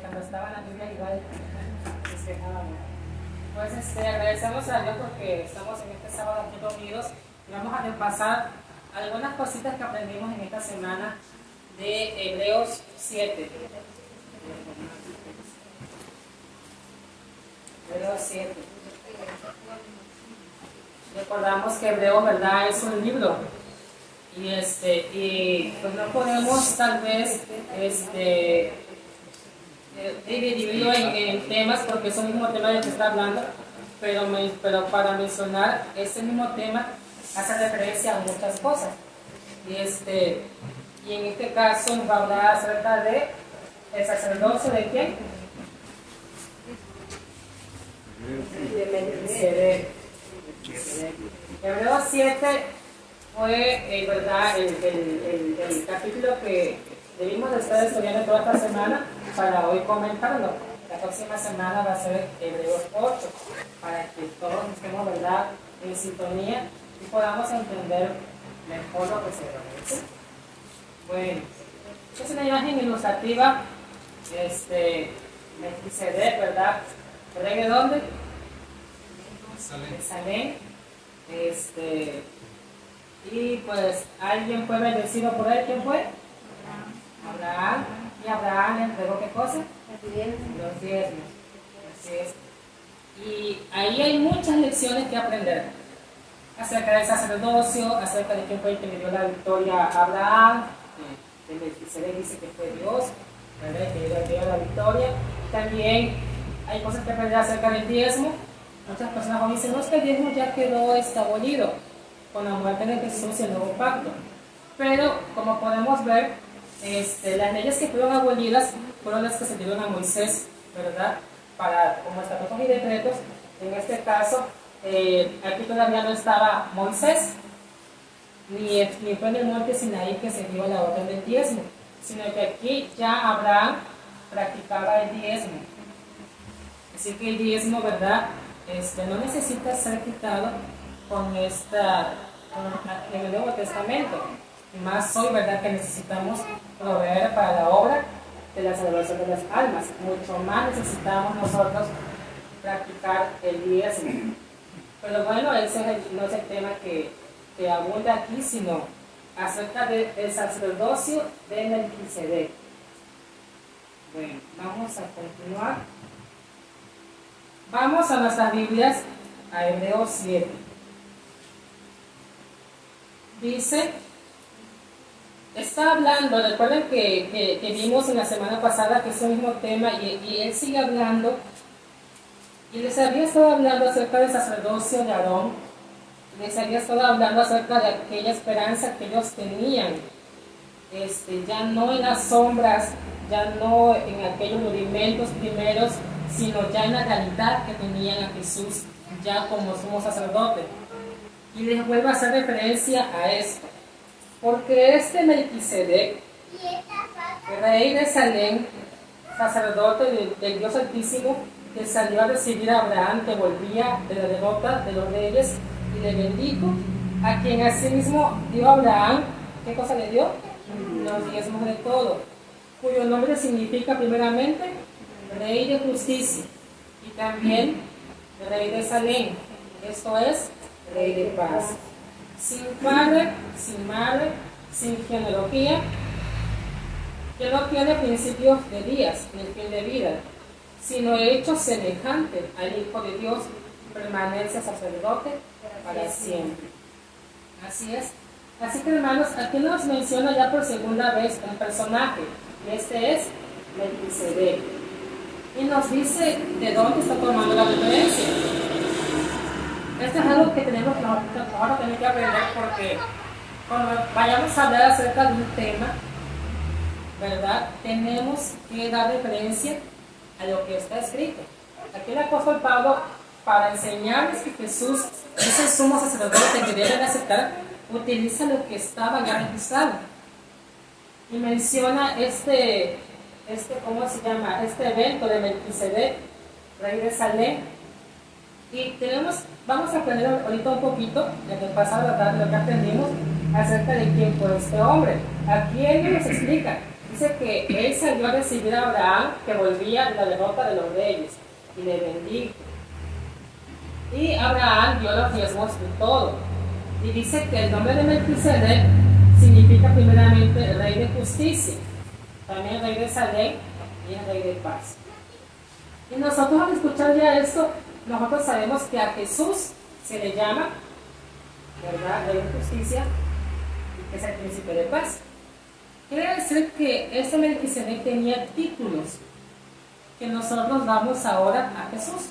cuando estaba en la Biblia igual festejábamos. Pues agradecemos a Dios porque estamos en este sábado aquí reunidos y vamos a repasar algunas cositas que aprendimos en esta semana de Hebreos 7. Hebreos 7. Recordamos que Hebreo, ¿verdad?, es un libro. Y pues no podemos tal vez dividirlo en temas porque es el mismo tema del que está hablando, pero para mencionar ese mismo tema hace referencia a muchas cosas. Y en este caso nos va a hablar acerca de el sacerdocio de quién? De Melquisedec. Hebreos 7 fue ¿verdad? El capítulo que debimos de estar estudiando toda esta semana para hoy comentarlo. La próxima semana va a ser Hebreos 8 para que todos estemos, ¿verdad?, en sintonía y podamos entender mejor lo que se dice. Bueno, esta es una imagen ilustrativa. Melquisedec, ¿verdad? ¿Rey de dónde? De Salem. Y pues alguien fue bendecido por él. ¿Quién fue? Abraham. Y Abraham le entregó ¿qué cosa? Los diezmos. Así es. Y ahí hay muchas lecciones que aprender acerca del sacerdocio, acerca de quién fue el que le dio la victoria a Abraham. De Melquisedec dice que fue Dios, ¿verdad?, que le dio la victoria. También hay cosas que aprender acerca del diezmo. Muchas personas dicen, no, es que el diezmo ya quedó abolido con la muerte de Jesús y el nuevo pacto. Pero, como podemos ver, las leyes que fueron abolidas fueron las que se dieron a Moisés, ¿verdad?, para, como estatutos y decretos. En este caso, aquí todavía no estaba Moisés, ni fue en el monte Sinaí que se dio la orden del diezmo, sino que aquí ya Abraham practicaba el diezmo. Así que el diezmo, ¿verdad?, no necesita ser quitado en el Nuevo Testamento. Y más hoy, ¿verdad?, que necesitamos proveer para la obra de la salvación de las almas. Mucho más necesitamos nosotros practicar el diezmo. Pero bueno, ese no es el tema que abunda aquí, sino acerca del sacerdocio de Melquisedec. Bueno, vamos a continuar. Vamos a nuestras Biblias, a Hebreos 7. Dice, está hablando, recuerden que vimos en la semana pasada que es el mismo tema y él sigue hablando, y les había estado hablando acerca del sacerdocio de Aarón, les había estado hablando acerca de aquella esperanza que ellos tenían, ya no en las sombras, ya no en aquellos rudimentos primeros, sino ya en la realidad que tenían a Jesús ya como sumo sacerdote. Y les vuelvo a hacer referencia a esto, porque Melquisedec, rey de Salem, sacerdote del Dios Altísimo, que salió a recibir a Abraham, que volvía de la derrota de los reyes, y le bendijo, a quien asimismo dio a Abraham, ¿qué cosa le dio? Los diezmos de todo, cuyo nombre significa primeramente Rey de Justicia, y también Rey de Salem, esto es, Rey de Paz, sin padre, sin madre, sin genealogía, que no tiene principios de días ni fin de vida, sino hecho semejante al Hijo de Dios, permanece sacerdote para siempre. Así es. Así que, hermanos, aquí nos menciona ya por segunda vez un personaje, y este es Melquisedec. Y nos dice de dónde está tomando la referencia. Esto es algo que tenemos que ahora tener que aprender, porque cuando vayamos a hablar acerca de un tema, ¿verdad?, tenemos que dar referencia a lo que está escrito. Aquí el apóstol Pablo, para enseñarles que Jesús es el sumo sacerdote que deben aceptar, utiliza lo que estaba ya registrado. Y menciona ¿cómo se llama? Este evento de Melquisedec, rey de Salem. Y vamos a aprender ahorita un poquito, ya que pasado lo que aprendimos, acerca de quién fue este hombre. Aquí él nos explica, dice que él salió a recibir a Abraham, que volvía de la derrota de los reyes, y le bendijo. Y Abraham dio los diezmos de todo. Y dice que el nombre de Melquisedec significa primeramente rey de justicia, también rey de Salem y rey de paz. Y nosotros al escuchar ya esto, nosotros sabemos que a Jesús se le llama, ¿verdad?, rey de justicia, y que es el príncipe de paz. Quiere decir que este Melquisedec tenía títulos que nosotros damos ahora a Jesús.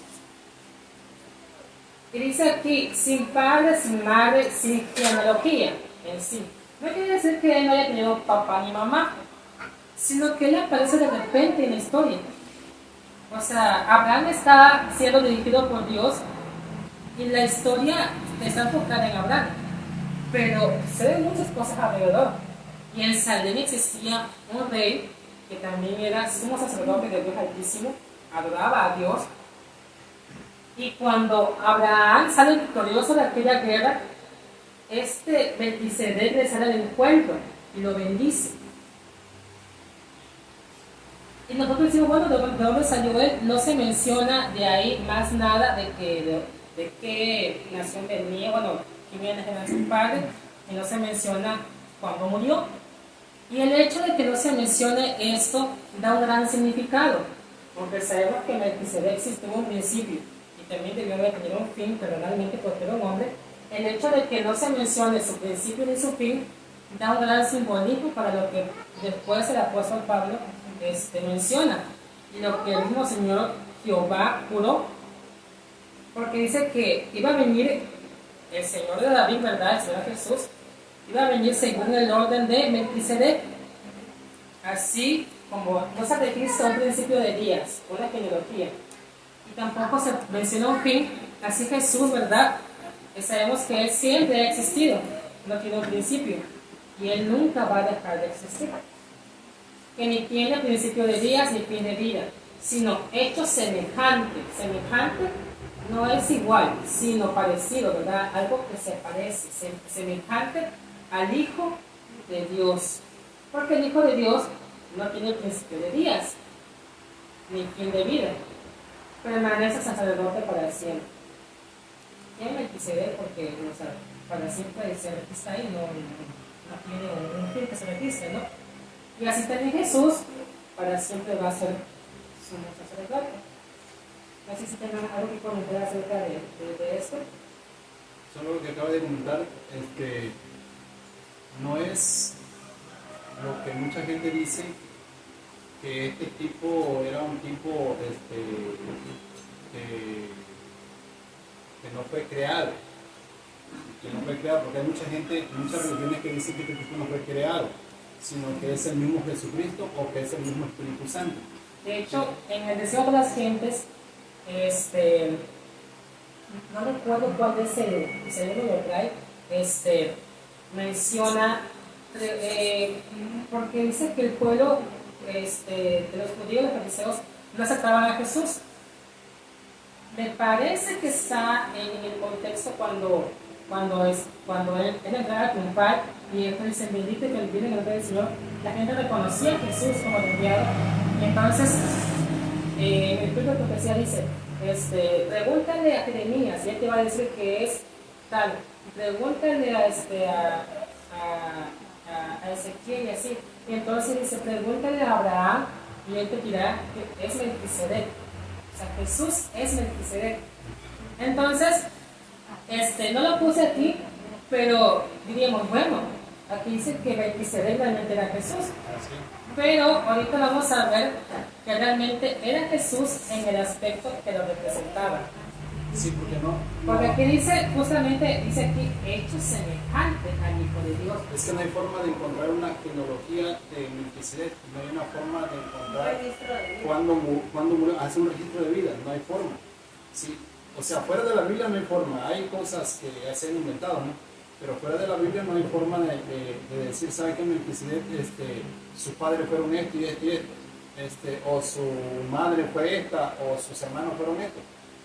Y dice aquí, sin padre, sin madre, sin genealogía en sí. No quiere decir que él no haya tenido papá ni mamá, sino que él aparece de repente en la historia. O sea, Abraham está siendo dirigido por Dios y la historia está enfocada en Abraham. Pero se ven muchas cosas alrededor. Y en Salem existía un rey que también era sumo sacerdote de Dios Altísimo, adoraba a Dios. Y cuando Abraham sale victorioso de aquella guerra, este Melquisedec le sale al encuentro y lo bendice. Y nosotros decimos, bueno, ¿de dónde salió él? No se menciona de ahí más nada de qué nación venía, bueno, quién era su padre, y no se menciona cuándo murió. Y el hecho de que no se mencione esto da un gran significado, porque sabemos que Melquisedec existió en un principio y también debió haber tenido un fin, pero realmente porque era un hombre. El hecho de que no se mencione su principio ni su fin da un gran simbolismo para lo que después el apóstol Pablo menciona, y lo que el mismo Señor Jehová juró, porque dice que iba a venir el Señor de David, ¿verdad?, el Señor Jesús, iba a venir según el orden de Melquisedec, así como no se registra un principio de días, una genealogía, y tampoco se menciona un fin. Así Jesús, ¿verdad?, sabemos que Él siempre ha existido, no tiene un principio, y Él nunca va a dejar de existir, que ni tiene principio de días ni fin de vida, sino hecho semejante. Semejante no es igual, sino parecido, ¿verdad?, algo que se parece, semejante al Hijo de Dios, porque el Hijo de Dios no tiene principio de días ni fin de vida, permanece sacerdote para siempre. Tiene Melquisedec porque, o sea, para siempre se registra ahí, no tiene un fin que se registre, ¿no? Y así también Jesús para siempre va a ser sumo sacerdote. No sé si tengan algo que comentar acerca de esto. Solo lo que acaba de comentar es que no es lo que mucha gente dice, que este tipo era un tipo que no fue creado. Que no fue creado, porque hay mucha gente, muchas religiones que dicen que este tipo no fue creado, sino que es el mismo Jesucristo o que es el mismo Espíritu Santo. De hecho, en el deseo de las gentes, no recuerdo cuál es el libro de Bray, menciona, porque dice que el pueblo de los judíos, los fariseos, no aceptaban a Jesús. Me parece que está en el contexto cuando él entraba a triunfar y él dice, bendito que viene en el nombre del Señor. La gente reconocía a Jesús como el enviado. Y entonces, en el libro de profecía dice, pregúntale a Jeremías y él te va a decir que es tal. Pregúntale a Ezequiel y así. Y entonces dice, pregúntale a Abraham y él te dirá que es Melquisedec. O sea, Jesús es Melquisedec. Entonces, no lo puse aquí, pero diríamos, bueno, aquí dice que Melquisedec realmente era Jesús. Pero ahorita vamos a ver que realmente era Jesús en el aspecto que lo representaba. Sí, porque no. Porque aquí dice, justamente dice aquí, hecho semejante al Hijo de Dios. Es que no hay forma de encontrar una genealogía de Melquisedec, no hay una forma de encontrar cuándo murió, hace un registro de vida, no hay forma. Sí. O sea, fuera de la Biblia no hay forma, hay cosas que se han inventado, ¿no? Pero fuera de la Biblia no hay forma de decir, ¿sabe qué? Melquisedec, sus padres fueron esto y esto y esto, o su madre fue esta, o sus hermanos fueron esto.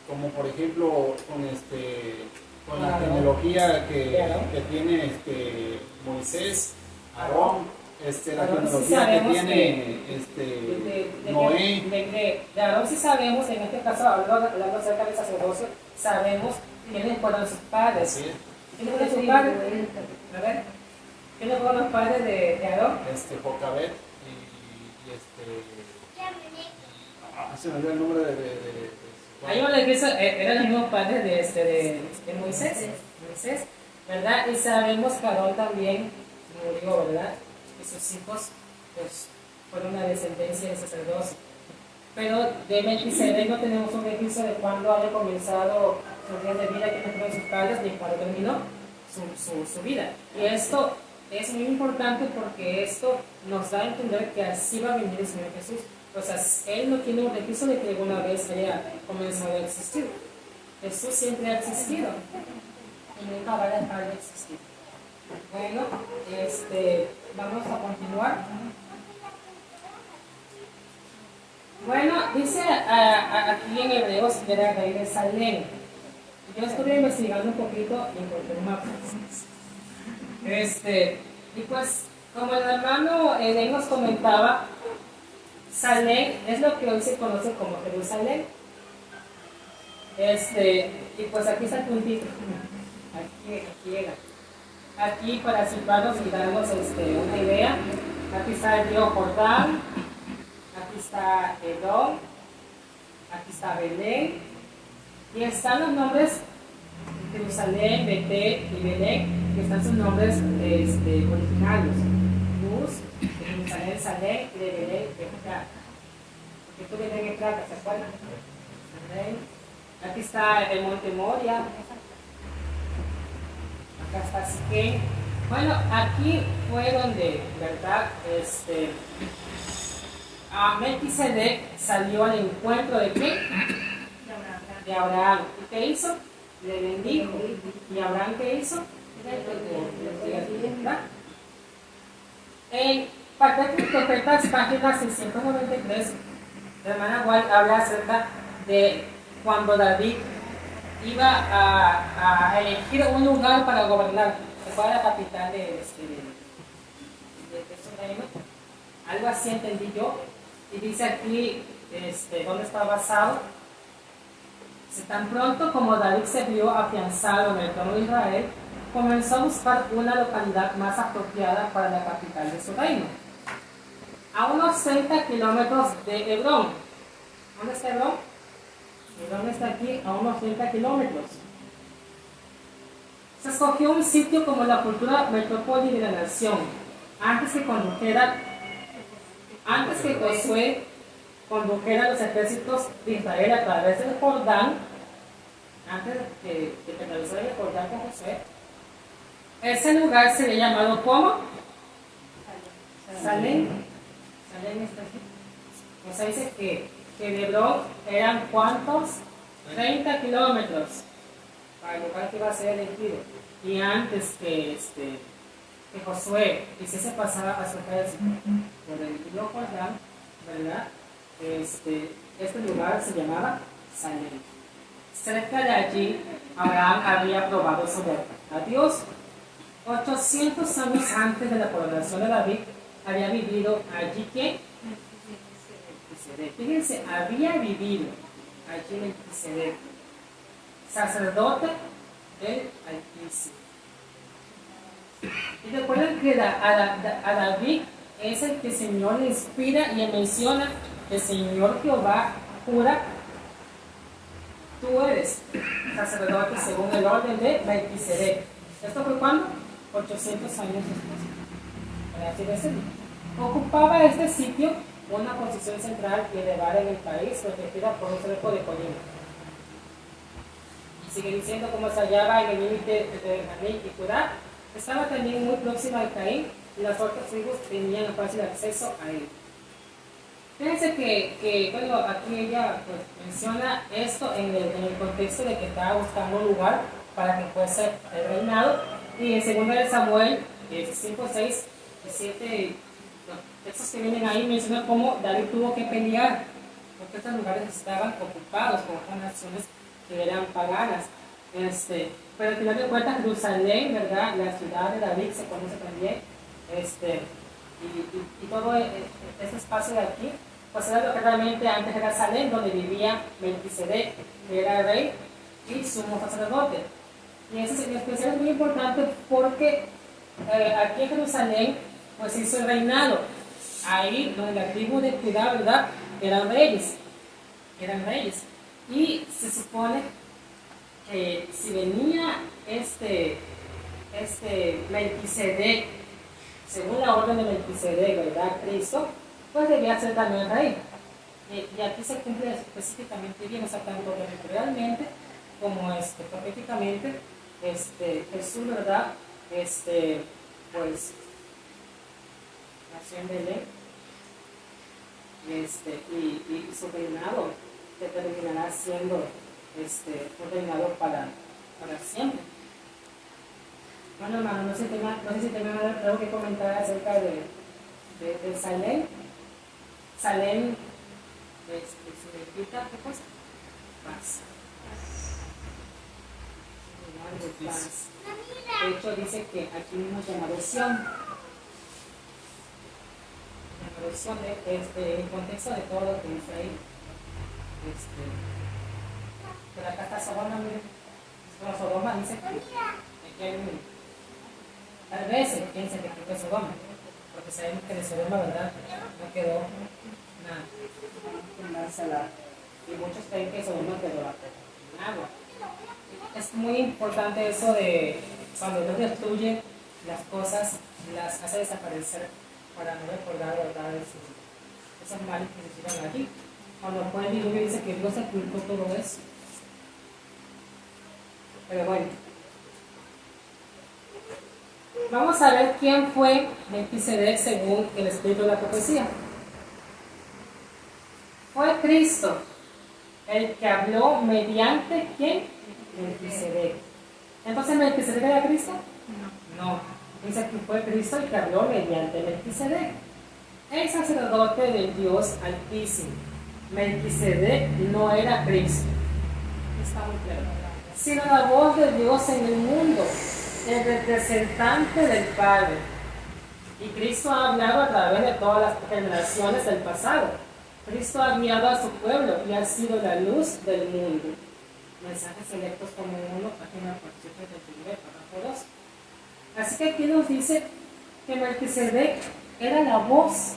Como por ejemplo con la genealogía que tiene Moisés, Aarón, la Aarón sí cronología que sabemos tiene Noé. De Aarón sí sabemos, en este caso hablando acerca del sacerdocio, sabemos quiénes fueron sus padres. Sí. ¿Quiénes fueron sus padres? A ver, ¿quiénes fueron los padres de Aarón? Jocabet se me olvidó el nombre de Hay una que eran los mismos padres de Moisés, ¿verdad? Y sabemos que Aarón también murió, ¿verdad? Y sus hijos, pues, fueron una descendencia de sacerdocio. Pero de Melquisedec no tenemos un registro de cuándo haya comenzado sus días de vida, quiénes fueron sus padres, ni cuándo terminó su vida. Y esto es muy importante porque esto nos da a entender que así va a venir el Señor Jesús. O sea, Él no tiene un registro de que alguna vez haya comenzado a existir. Jesús siempre ha existido y nunca va a dejar de existir. Bueno, vamos a continuar. Bueno, dice aquí en Hebreos que era rey de Salem. Yo estuve investigando un poquito y encontré un mapa. Y pues, como el hermano Edén nos comentaba, Salem es lo que hoy se conoce como Jerusalén. Y pues aquí está el puntito. Aquí llega. Aquí para situarnos y darnos una idea, aquí está el río Jordán, aquí está Edom, aquí está Belén, y están los nombres Jerusalén, Betel y Belén, que están sus nombres originarios. Luz, de Jerusalén, Salem, y de Belén, Efrata. Porque tú Belén, Efrata, ¿se acuerdan? Aquí está el monte Moria. Acá está Siquén. Bueno, aquí fue donde, ¿verdad? Melquisedec salió al encuentro de ¿qué? De Abraham. ¿Y qué hizo? Le bendijo. ¿Y Abraham qué hizo? ¿Verdad? En Patriarcas y Profetas, página 693, la hermana White habla acerca de cuando David iba a elegir un lugar para gobernar, que fuera la capital de su reino. Algo así entendí yo. Y dice aquí dónde está basado. Si tan pronto como David se vio afianzado en el trono de Israel, comenzó a buscar una localidad más apropiada para la capital de su reino. A unos 30 kilómetros de Hebrón. ¿Dónde está Hebrón? Hebrón está aquí a unos 30 kilómetros. Se escogió un sitio como la futura metrópoli de la nación, antes que Josué condujera los ejércitos de Israel a través del Jordán, antes de que atravesara el Jordán con Josué. Ese lugar sería llamado ¿cómo? Salem. Salem está aquí. O sea, dice que de Hebrón eran ¿cuántos? 30 kilómetros para el lugar que iba a ser elegido. Y antes que Josué hiciese pasar a su ejército por el río Jordán, ¿verdad? Este lugar se llamaba Salem. Cerca de allí, Abraham había probado su lealtad a Dios. 800 años antes de la coronación de David, había vivido allí que fíjense, había vivido allí en Melquisedec, sacerdote del Altísimo. Y recuerden que a David es el que el Señor le inspira y le menciona: el Señor Jehová jura, tú eres sacerdote según el orden de Melquisedec. ¿Esto fue cuándo? 800 años después. Para así decirlo. Ocupaba este sitio una posición central y elevada en el país, protegida por un cerco de colina. Y sigue diciendo cómo se hallaba en el límite de Benjamín y Judá. Estaba también muy próxima al Caín y las otras tribus tenían fácil acceso a él. Fíjense que bueno, aquí ella pues, menciona esto en el contexto de que estaba buscando un lugar para que fuese el reinado. Y en 2 Samuel 5, 6 y 7, los textos que vienen ahí mencionan cómo David tuvo que pelear, porque estos lugares estaban ocupados por otras naciones que eran paganas. Pero al final de cuentas, Jerusalén, ¿verdad? La ciudad de David se conoce también, y todo este espacio de aquí, pues era lo que realmente antes era Salem, donde vivía Melquisedec, que era rey y sumo sacerdote. Y ese especial es muy importante porque aquí en Jerusalén pues hizo el reinado. Ahí donde la tribu de Judá, ¿verdad? Eran reyes. Y se supone que si venía este Melquisedec, según la orden de Melquisedec, ¿verdad? Cristo, pues debía ser también rey. Y aquí se cumple específicamente bien, o sea, tanto territorialmente como proféticamente, Jesús, ¿verdad? Pues nació en Belén, y su reinado que terminará siendo un reinado para siempre. Bueno, hermano, no sé si tengan algo que comentar acerca de Salem. Salem significa, ¿qué cosa? Paz. Paz. De hecho, dice que aquí mismo se llama Sion. En contexto de todo lo que dice ahí. Pero acá está Sodoma, miren. Bueno, Sodoma dice que hay un. A veces piensan que fue Sodoma, porque sabemos que de Sodoma, ¿verdad? No quedó nada. Y muchos creen que Sodoma quedó en agua. Es muy importante eso de cuando Dios destruye las cosas, las hace desaparecer para no recordar, ¿verdad? Esos males que se hicieron allí. Cuando fue el diluvio dice que Dios ocultó todo eso. Pero bueno. Vamos a ver quién fue Melquisedec según el espíritu de la profecía. Fue Cristo el que habló mediante ¿quién? Melquisedec. Entonces, ¿Melquisedec era Cristo? No. Dice que fue Cristo el que habló mediante Melquisedec, el sacerdote del Dios Altísimo. Melquisedec no era Cristo. Está muy claro. Sino la voz de Dios en el mundo, el representante del Padre. Y Cristo ha hablado a través de todas las generaciones del pasado. Cristo ha guiado a su pueblo y ha sido la luz del mundo. Mensajes selectos como 1, página 439, párrafo 2. Así que aquí nos dice que Melquisedec era la voz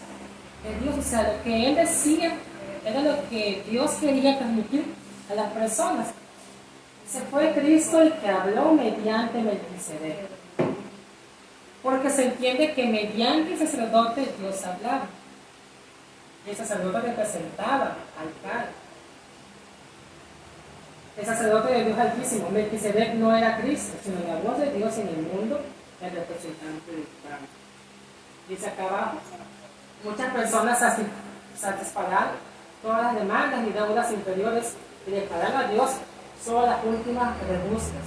de Dios, o sea, lo que él decía era lo que Dios quería transmitir a las personas. Se fue Cristo el que habló mediante Melquisedec, porque se entiende que mediante el sacerdote Dios hablaba, y el sacerdote representaba al Padre. El sacerdote de Dios Altísimo, Melquisedec, no era Cristo, sino la voz de Dios en el mundo, el representante del Padre. Dice acá abajo, muchas personas satisfarán todas las demandas y deudas inferiores y dejarán a Dios solo las últimas rebuscas,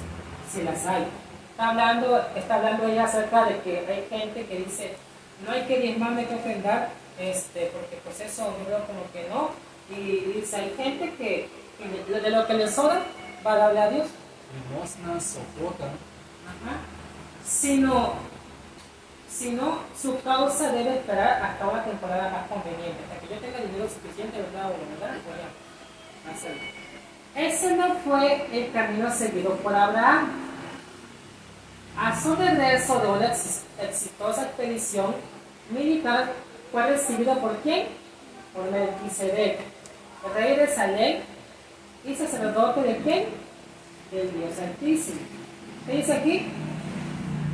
si las hay. Está hablando ella acerca de que hay gente que dice, no hay que diezmar, no hay que ofrendar, porque pues eso yo veo como que no. Y dice, hay gente que de lo que le sobra va a darle a Dios. Limosna, sopota. Si no, su causa debe esperar hasta una temporada más conveniente, hasta que yo tenga dinero suficiente, ¿verdad? Voy a hacerlo. Ese no fue el camino seguido por Abraham. A su regreso de una exitosa expedición militar, fue recibido por ¿quién? Por Melquisedec, rey de Salem y sacerdote de ¿quién? Del Dios Altísimo. ¿Qué dice aquí?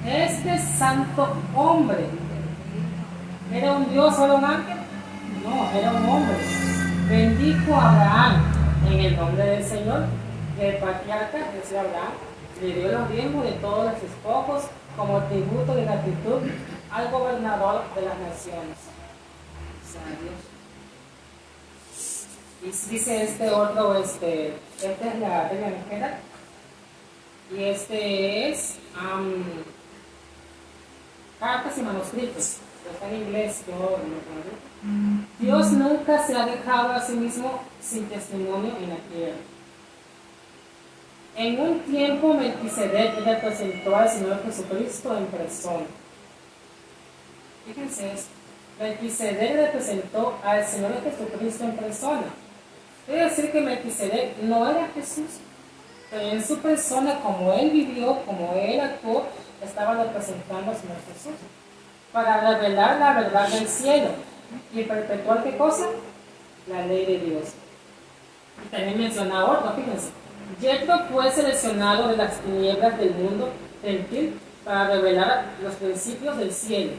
Este santo hombre, ¿era un Dios o era un ángel? No, era un hombre. Bendijo a Abraham en el nombre del Señor, y el patriarca, es decir, Abraham, le dio los diezmos de todos los despojos como tributo de gratitud al gobernador de las naciones. O sea, Dios. Y dice otro, esta es la Biblia Mejera, y es cartas y manuscritos. Está en inglés, yo lo traduco. Dios nunca se ha dejado a sí mismo sin testimonio en la tierra. En un tiempo Melquisedec representó al Señor Jesucristo en persona. Fíjense esto. Melquisedec representó al Señor Jesucristo en persona. Quiere decir que Melquisedec no era Jesús, pero en su persona, como él vivió, como él actuó, estaba representando al Señor Jesús para revelar la verdad del cielo y perpetuar ¿qué cosa? La ley de Dios. Y también menciona otro, fíjense. Jethro fue seleccionado de las tinieblas del mundo gentil para revelar los principios del cielo.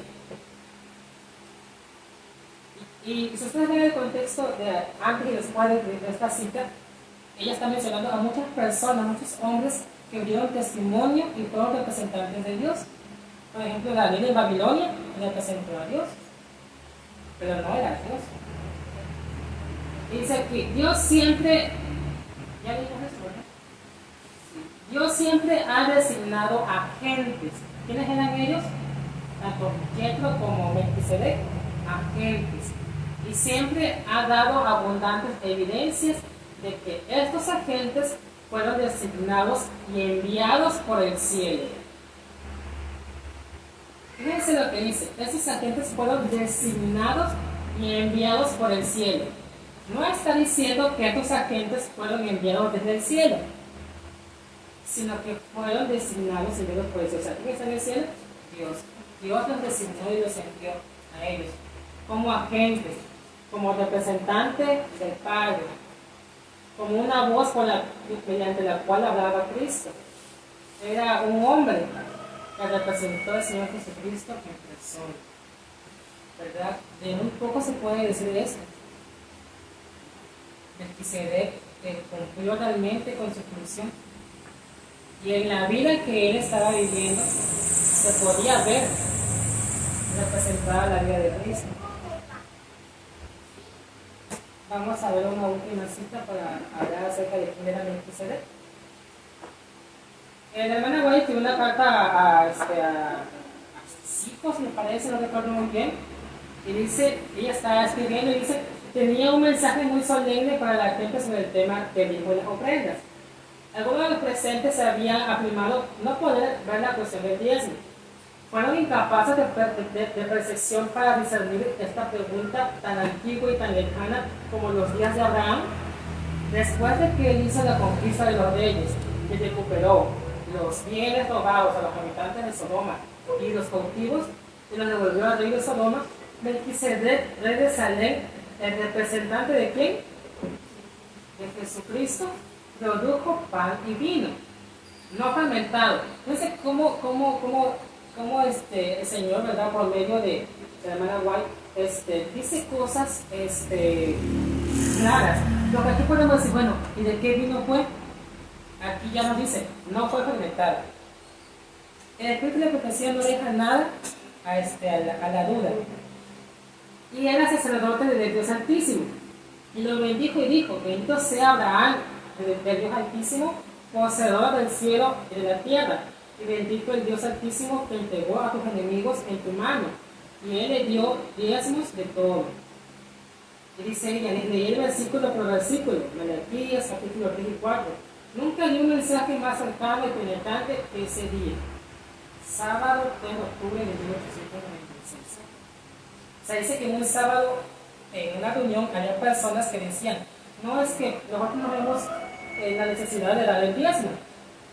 Y si ustedes ven el contexto de antes y después de esta cita, ella está mencionando a muchas personas, muchos hombres que dieron testimonio y fueron representantes de Dios. Por ejemplo, Daniel en Babilonia representó a Dios, pero no era Dios. Y dice aquí, Dios siempre, ya dijo eso, ¿verdad? Dios siempre ha designado agentes. ¿Quiénes eran ellos? Tanto Jethro como Melquisedec, agentes. Y siempre ha dado abundantes evidencias de que estos agentes fueron designados y enviados por el cielo. Fíjense lo que dice, estos agentes fueron designados y enviados por el cielo. No está diciendo que estos agentes fueron enviados desde el cielo, sino que fueron designados y enviados por el cielo. O sea, ¿quién está en el cielo? Dios. Dios los designó y los envió a ellos como agentes, como representante del Padre, como una voz mediante la cual hablaba Cristo. Era un hombre que representó al Señor Jesucristo en persona. ¿Verdad? De muy poco se puede decir esto. Melquisedec cumplió realmente con su función. Y en la vida que él estaba viviendo, se podía ver representada la vida de Cristo. Vamos a ver una última cita para hablar acerca de quién era Melquisedec. La hermana White tiene una carta a sus hijos, me parece, no recuerdo muy bien, y dice, ella está escribiendo y dice, tenía un mensaje muy solemne para la gente sobre el tema del hijo de las ofrendas. Algunos de los presentes se habían afirmado no poder ver la cuestión del diezmo. Fueron incapaces de percepción para discernir esta pregunta tan antigua y tan lejana como los días de Abraham. Después de que él hizo la conquista de los reyes y recuperó los bienes robados a los habitantes de Sodoma y los cautivos y los devolvió al rey de Sodoma, Melquisedec, rey de Salem, el representante de ¿quién? De Jesucristo, produjo pan y vino, no fermentado. Entonces, ¿cómo el Señor, ¿verdad? Por medio de la hermana White, dice cosas claras. Lo que aquí podemos decir, bueno, ¿y de qué vino fue? Aquí ya nos dice, no fue fermentado. El Espíritu de profecía no deja nada a la duda. Y era sacerdote del Dios Altísimo. Y lo bendijo y dijo, bendito sea Abraham, del Dios Altísimo, poseedor del cielo y de la tierra. Y bendito el Dios Altísimo que entregó a tus enemigos en tu mano. Y él le dio diezmos de todo. Y dice ella, les leí el versículo por versículo, Malaquías, capítulo 3 y 4. Nunca di un mensaje más cercano y penetrante que ese día. Sábado 3 de octubre de 1896. O sea, dice que en un sábado, en una reunión, había personas que decían, no, es que nosotros no vemos la necesidad de dar el diezmo.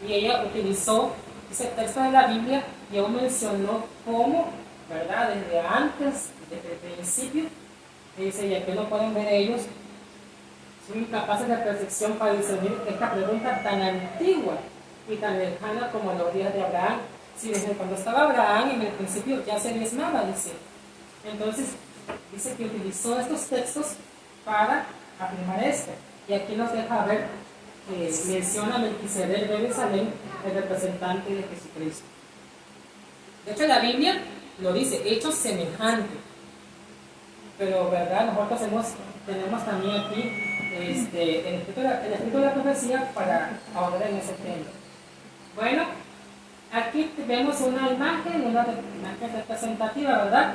Y ella utilizó ese texto de la Biblia y aún mencionó cómo, ¿verdad? Desde antes, desde el principio, dice, y aquí lo pueden ver ellos, son incapaces de percepción para discernir esta pregunta tan antigua y tan lejana como los días de Abraham. Si desde cuando estaba Abraham en el principio ya se diezmaba, dice. Entonces, dice que utilizó estos textos para afirmar esto. Y aquí nos deja ver que menciona a Melquisedec de Salem, el representante de Jesucristo. De hecho, la Biblia lo dice, hechos semejantes. Pero, ¿verdad? Nosotros tenemos también aquí el escrito de la profecía para ahondar en ese tema. Bueno, aquí vemos una imagen representativa, ¿verdad?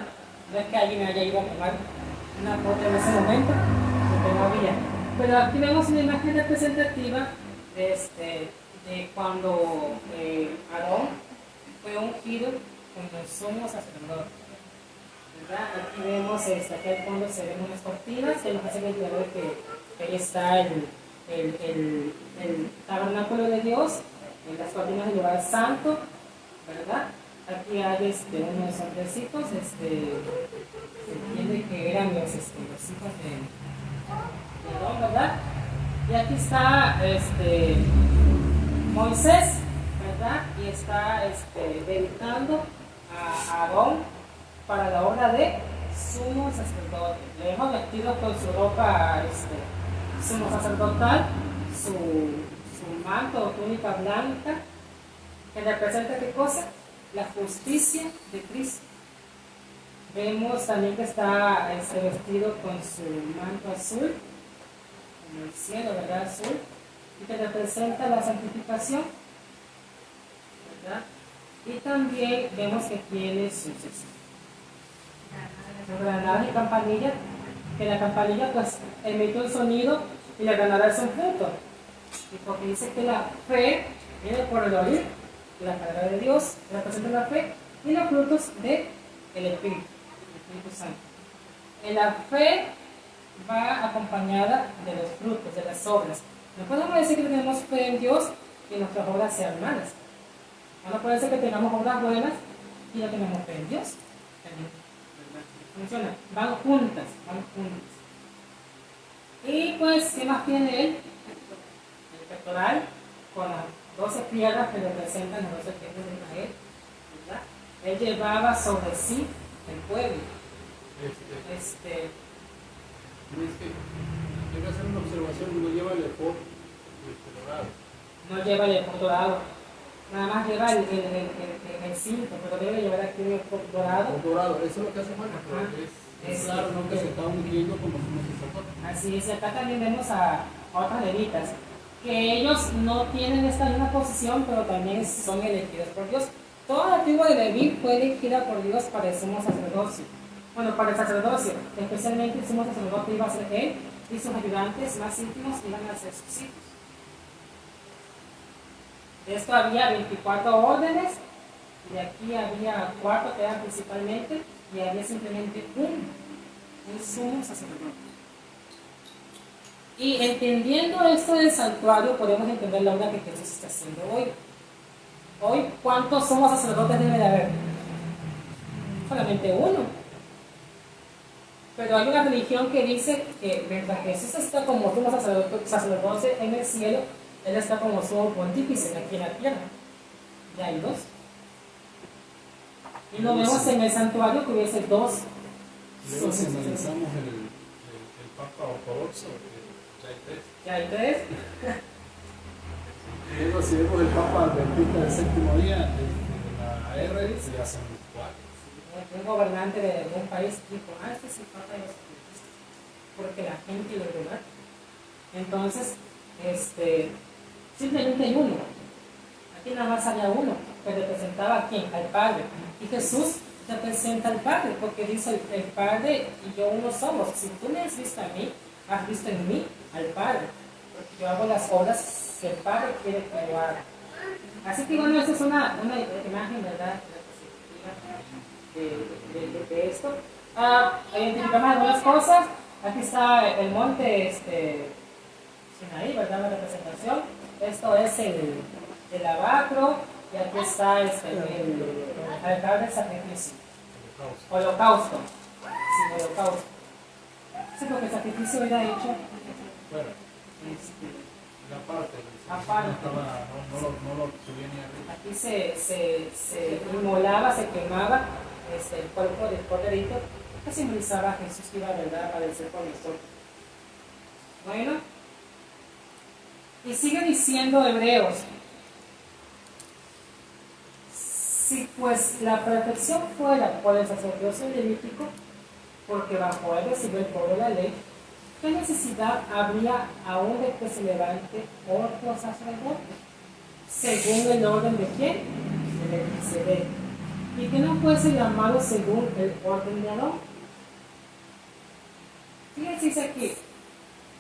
No es que alguien haya ido a tomar una foto en ese momento, porque no había. Pero aquí vemos una imagen representativa de cuando Aarón fue ungido como sumo sacerdote. ¿verdad? Aquí vemos, aquí al fondo se ven unas cortinas que nos hacen entender que ahí está el tabernáculo de Dios, en las cortinas del lugar santo, ¿verdad? Aquí hay unos hombrecitos, se entiende que eran los hijos de Adón, ¿verdad? Y aquí está Moisés, ¿verdad? Y está dedicando a Adón para la obra de sumo sacerdote. Le hemos vestido con su ropa sumo sacerdotal, su manto o túnica blanca, que representa ¿qué cosa? La justicia de Cristo. Vemos también que está vestido con su manto azul, como el cielo, ¿verdad? Azul, y que representa la santificación, ¿verdad? Y también vemos que tiene sus granadas y campanillas, que la campanilla pues emite un sonido y la granada es un fruto. Y porque dice que la fe viene por el oír, la palabra de Dios representa la fe y los frutos del Espíritu Santo. La fe va acompañada de los frutos, de las obras. No podemos decir que tenemos fe en Dios y nuestras obras sean malas. No puede ser que tengamos obras buenas y no tenemos fe en Dios. Funciona, van juntas. Y pues, ¿qué más tiene él? El pectoral con las 12 piedras que representan los 12 tribus de Israel, ¿verdad? Él llevaba sobre sí el pueblo. Quiero hacer una observación, no lleva el efod dorado. No lleva el efod dorado. Nada más lleva el cinto, pero debe llevar aquí un efod dorado. Dorado, eso es lo que hace falta. Es claro, no que se está ungiendo como sumo sacerdote. Así es, y acá también vemos a otras levitas, que ellos no tienen esta misma posición, pero también son elegidos por Dios. Toda la tribu de Leví fue elegida por Dios para el sumo sacerdocio. Bueno, para el sacerdocio, especialmente el sumo sacerdote iba a ser él y sus ayudantes más íntimos iban a ser sus hijos. De esto había 24 órdenes, y aquí había 4 que eran principalmente, y había simplemente un sumo sacerdote. Y entendiendo esto del santuario, podemos entender la obra que Jesús está haciendo hoy. Hoy, ¿cuántos somos sacerdotes debe de haber? Solamente uno. Pero hay una religión que dice que mientras Jesús está como sumo sacerdote en el cielo, Él está como sumo pontífice aquí en la tierra. Ya hay 2. Y lo vemos en el santuario que hubiese 2. Luego si analizamos el Papa Ortodoxo, ya hay 3. Luego si vemos el Papa Adventista del séptimo día, de la AR, se hacen 4. Un gobernante de un país dijo, este es el Papa de los Adventistas, porque la gente lo rebate. Entonces, simplemente hay uno. Aquí nada más había uno que representaba a quién, al Padre. Y Jesús representa al Padre, porque dice el Padre y yo uno somos. Si tú me has visto a mí, has visto en mí al Padre, porque yo hago las obras que el Padre quiere que yo haga. Así que bueno, esa es una imagen, ¿verdad?, de esto. Identificamos algunas cosas. Aquí está el monte Sinaí, ¿verdad?, la representación. Esto es el lavacro, y aquí está el altar del sacrificio. Holocausto. Sí, holocausto. Sí, porque el sacrificio era hecho aparte. No lo subía ni arriba. Aquí se inmolaba, se quemaba el cuerpo del corderito, que simbolizaba a Jesús que iba, ¿verdad?, a padecer por nosotros. Bueno, y sigue diciendo Hebreos: si pues la perfección fuera por el sacerdocio levítico, porque bajo él recibió el pueblo la ley, ¿qué necesidad habría aún de que se levante otro sacerdote? ¿Según el orden de quién? De Melquisedec. Y que no fuese llamado según el orden de Aarón. Fíjense, dice aquí,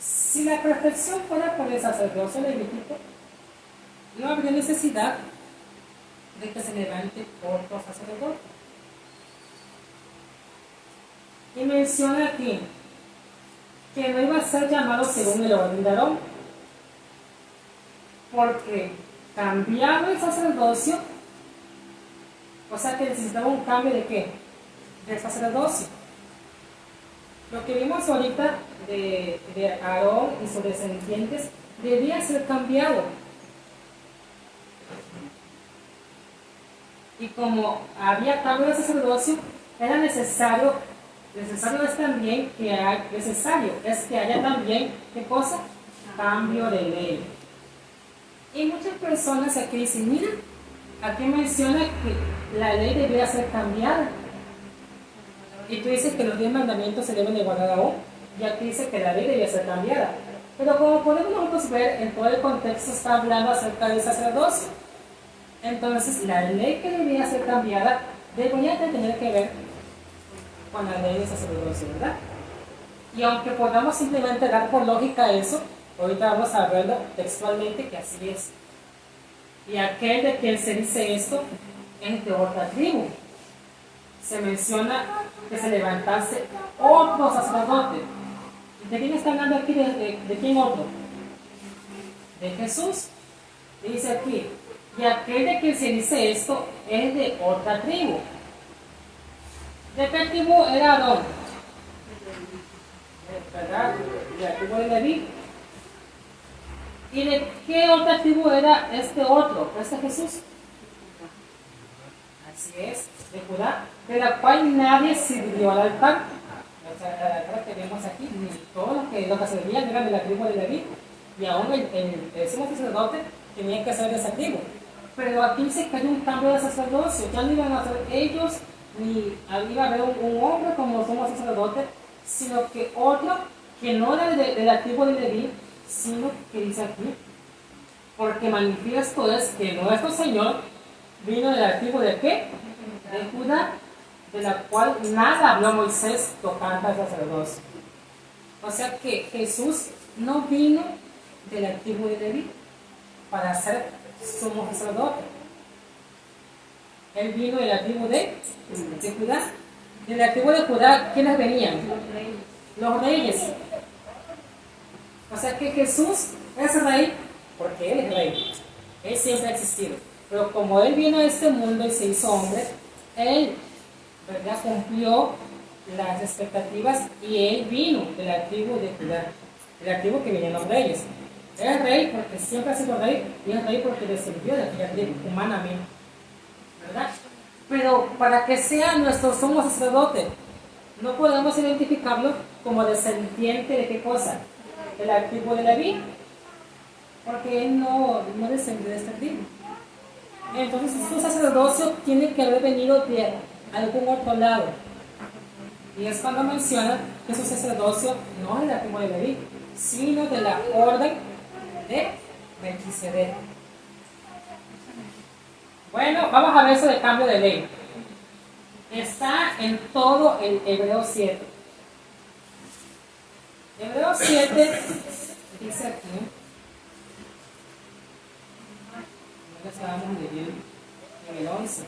si la perfección fuera por el sacerdocio levítico, no habría necesidad de que se levante otro sacerdote. Y menciona aquí que no iba a ser llamado según el orden de Aarón, porque cambiaba el sacerdocio, o sea que necesitaba un cambio de qué? Del sacerdocio. Lo que vimos ahorita de Aarón y sus descendientes debía ser cambiado. Y como había cambio de sacerdocio, era necesario es también que haya también, ¿qué cosa? Cambio de ley. Y muchas personas aquí dicen, mira, aquí menciona que la ley debería ser cambiada. Y tú dices que los 10 mandamientos se deben de guardar aún, y aquí dice que la ley debería ser cambiada. Pero como podemos nosotros ver, en todo el contexto está hablando acerca del sacerdocio. Entonces, la ley que debería ser cambiada debería tener que ver con la ley de sacerdocio, ¿verdad? Y aunque podamos simplemente dar por lógica eso, ahorita vamos a verlo textualmente que así es. Y aquel de quien se dice esto es de otra tribu. Se menciona que se levantase otro sacerdote. ¿De quién está hablando aquí? ¿De quién otro? De Jesús. Dice aquí, y aquel de quien se dice esto es de otra tribu. ¿De qué tribu era Aarón? ¿Verdad? De la tribu de Leví. ¿Y de qué otra tribu era este otro? Este Jesús. Así es, de Judá, de la cual nadie sirvió al altar. O sea, el altar que vemos aquí, ni todos los que servían eran de la tribu de Leví. Y aún el sumo sacerdote tenía que ser de esa tribu. Pero aquí se cayó un cambio de sacerdocio. Ya no iban a ser ellos, ni iba a haber un hombre como sumo sacerdote, sino que otro que no era de la tribu de Leví, sino que dice aquí, porque manifiesto es que nuestro Señor vino de la tribu de ¿qué? De Judá, de la cual nada habló Moisés tocante al sacerdocio. O sea que Jesús no vino de la tribu de Leví para ser sumo sacerdote. Él vino de la tribu de Judá. De la tribu de Judá, ¿quiénes venían? Los reyes. O sea que Jesús es rey porque Él es rey. Él siempre ha existido. Pero como Él vino a este mundo y se hizo hombre, Él, ¿verdad?, cumplió las expectativas y Él vino de la tribu de Judá, de la tribu que venían los reyes. Él es rey porque siempre ha sido rey y es rey porque descendió de aquella tribu humanamente, ¿verdad? Pero para que sea nuestro sumo sacerdote, no podemos identificarlo como descendiente de qué cosa, de la tribu de Leví, porque él no descendió de esta tribu. Entonces su sacerdocio tiene que haber venido de algún otro lado. Y es cuando menciona que su sacerdocio no es de la tribu de Leví, sino de la orden de Melquisedec. Bueno, vamos a ver eso de cambio de ley. Está en todo el Hebreo 7. Hebreo 7 dice aquí, no estábamos leyendo en el 11.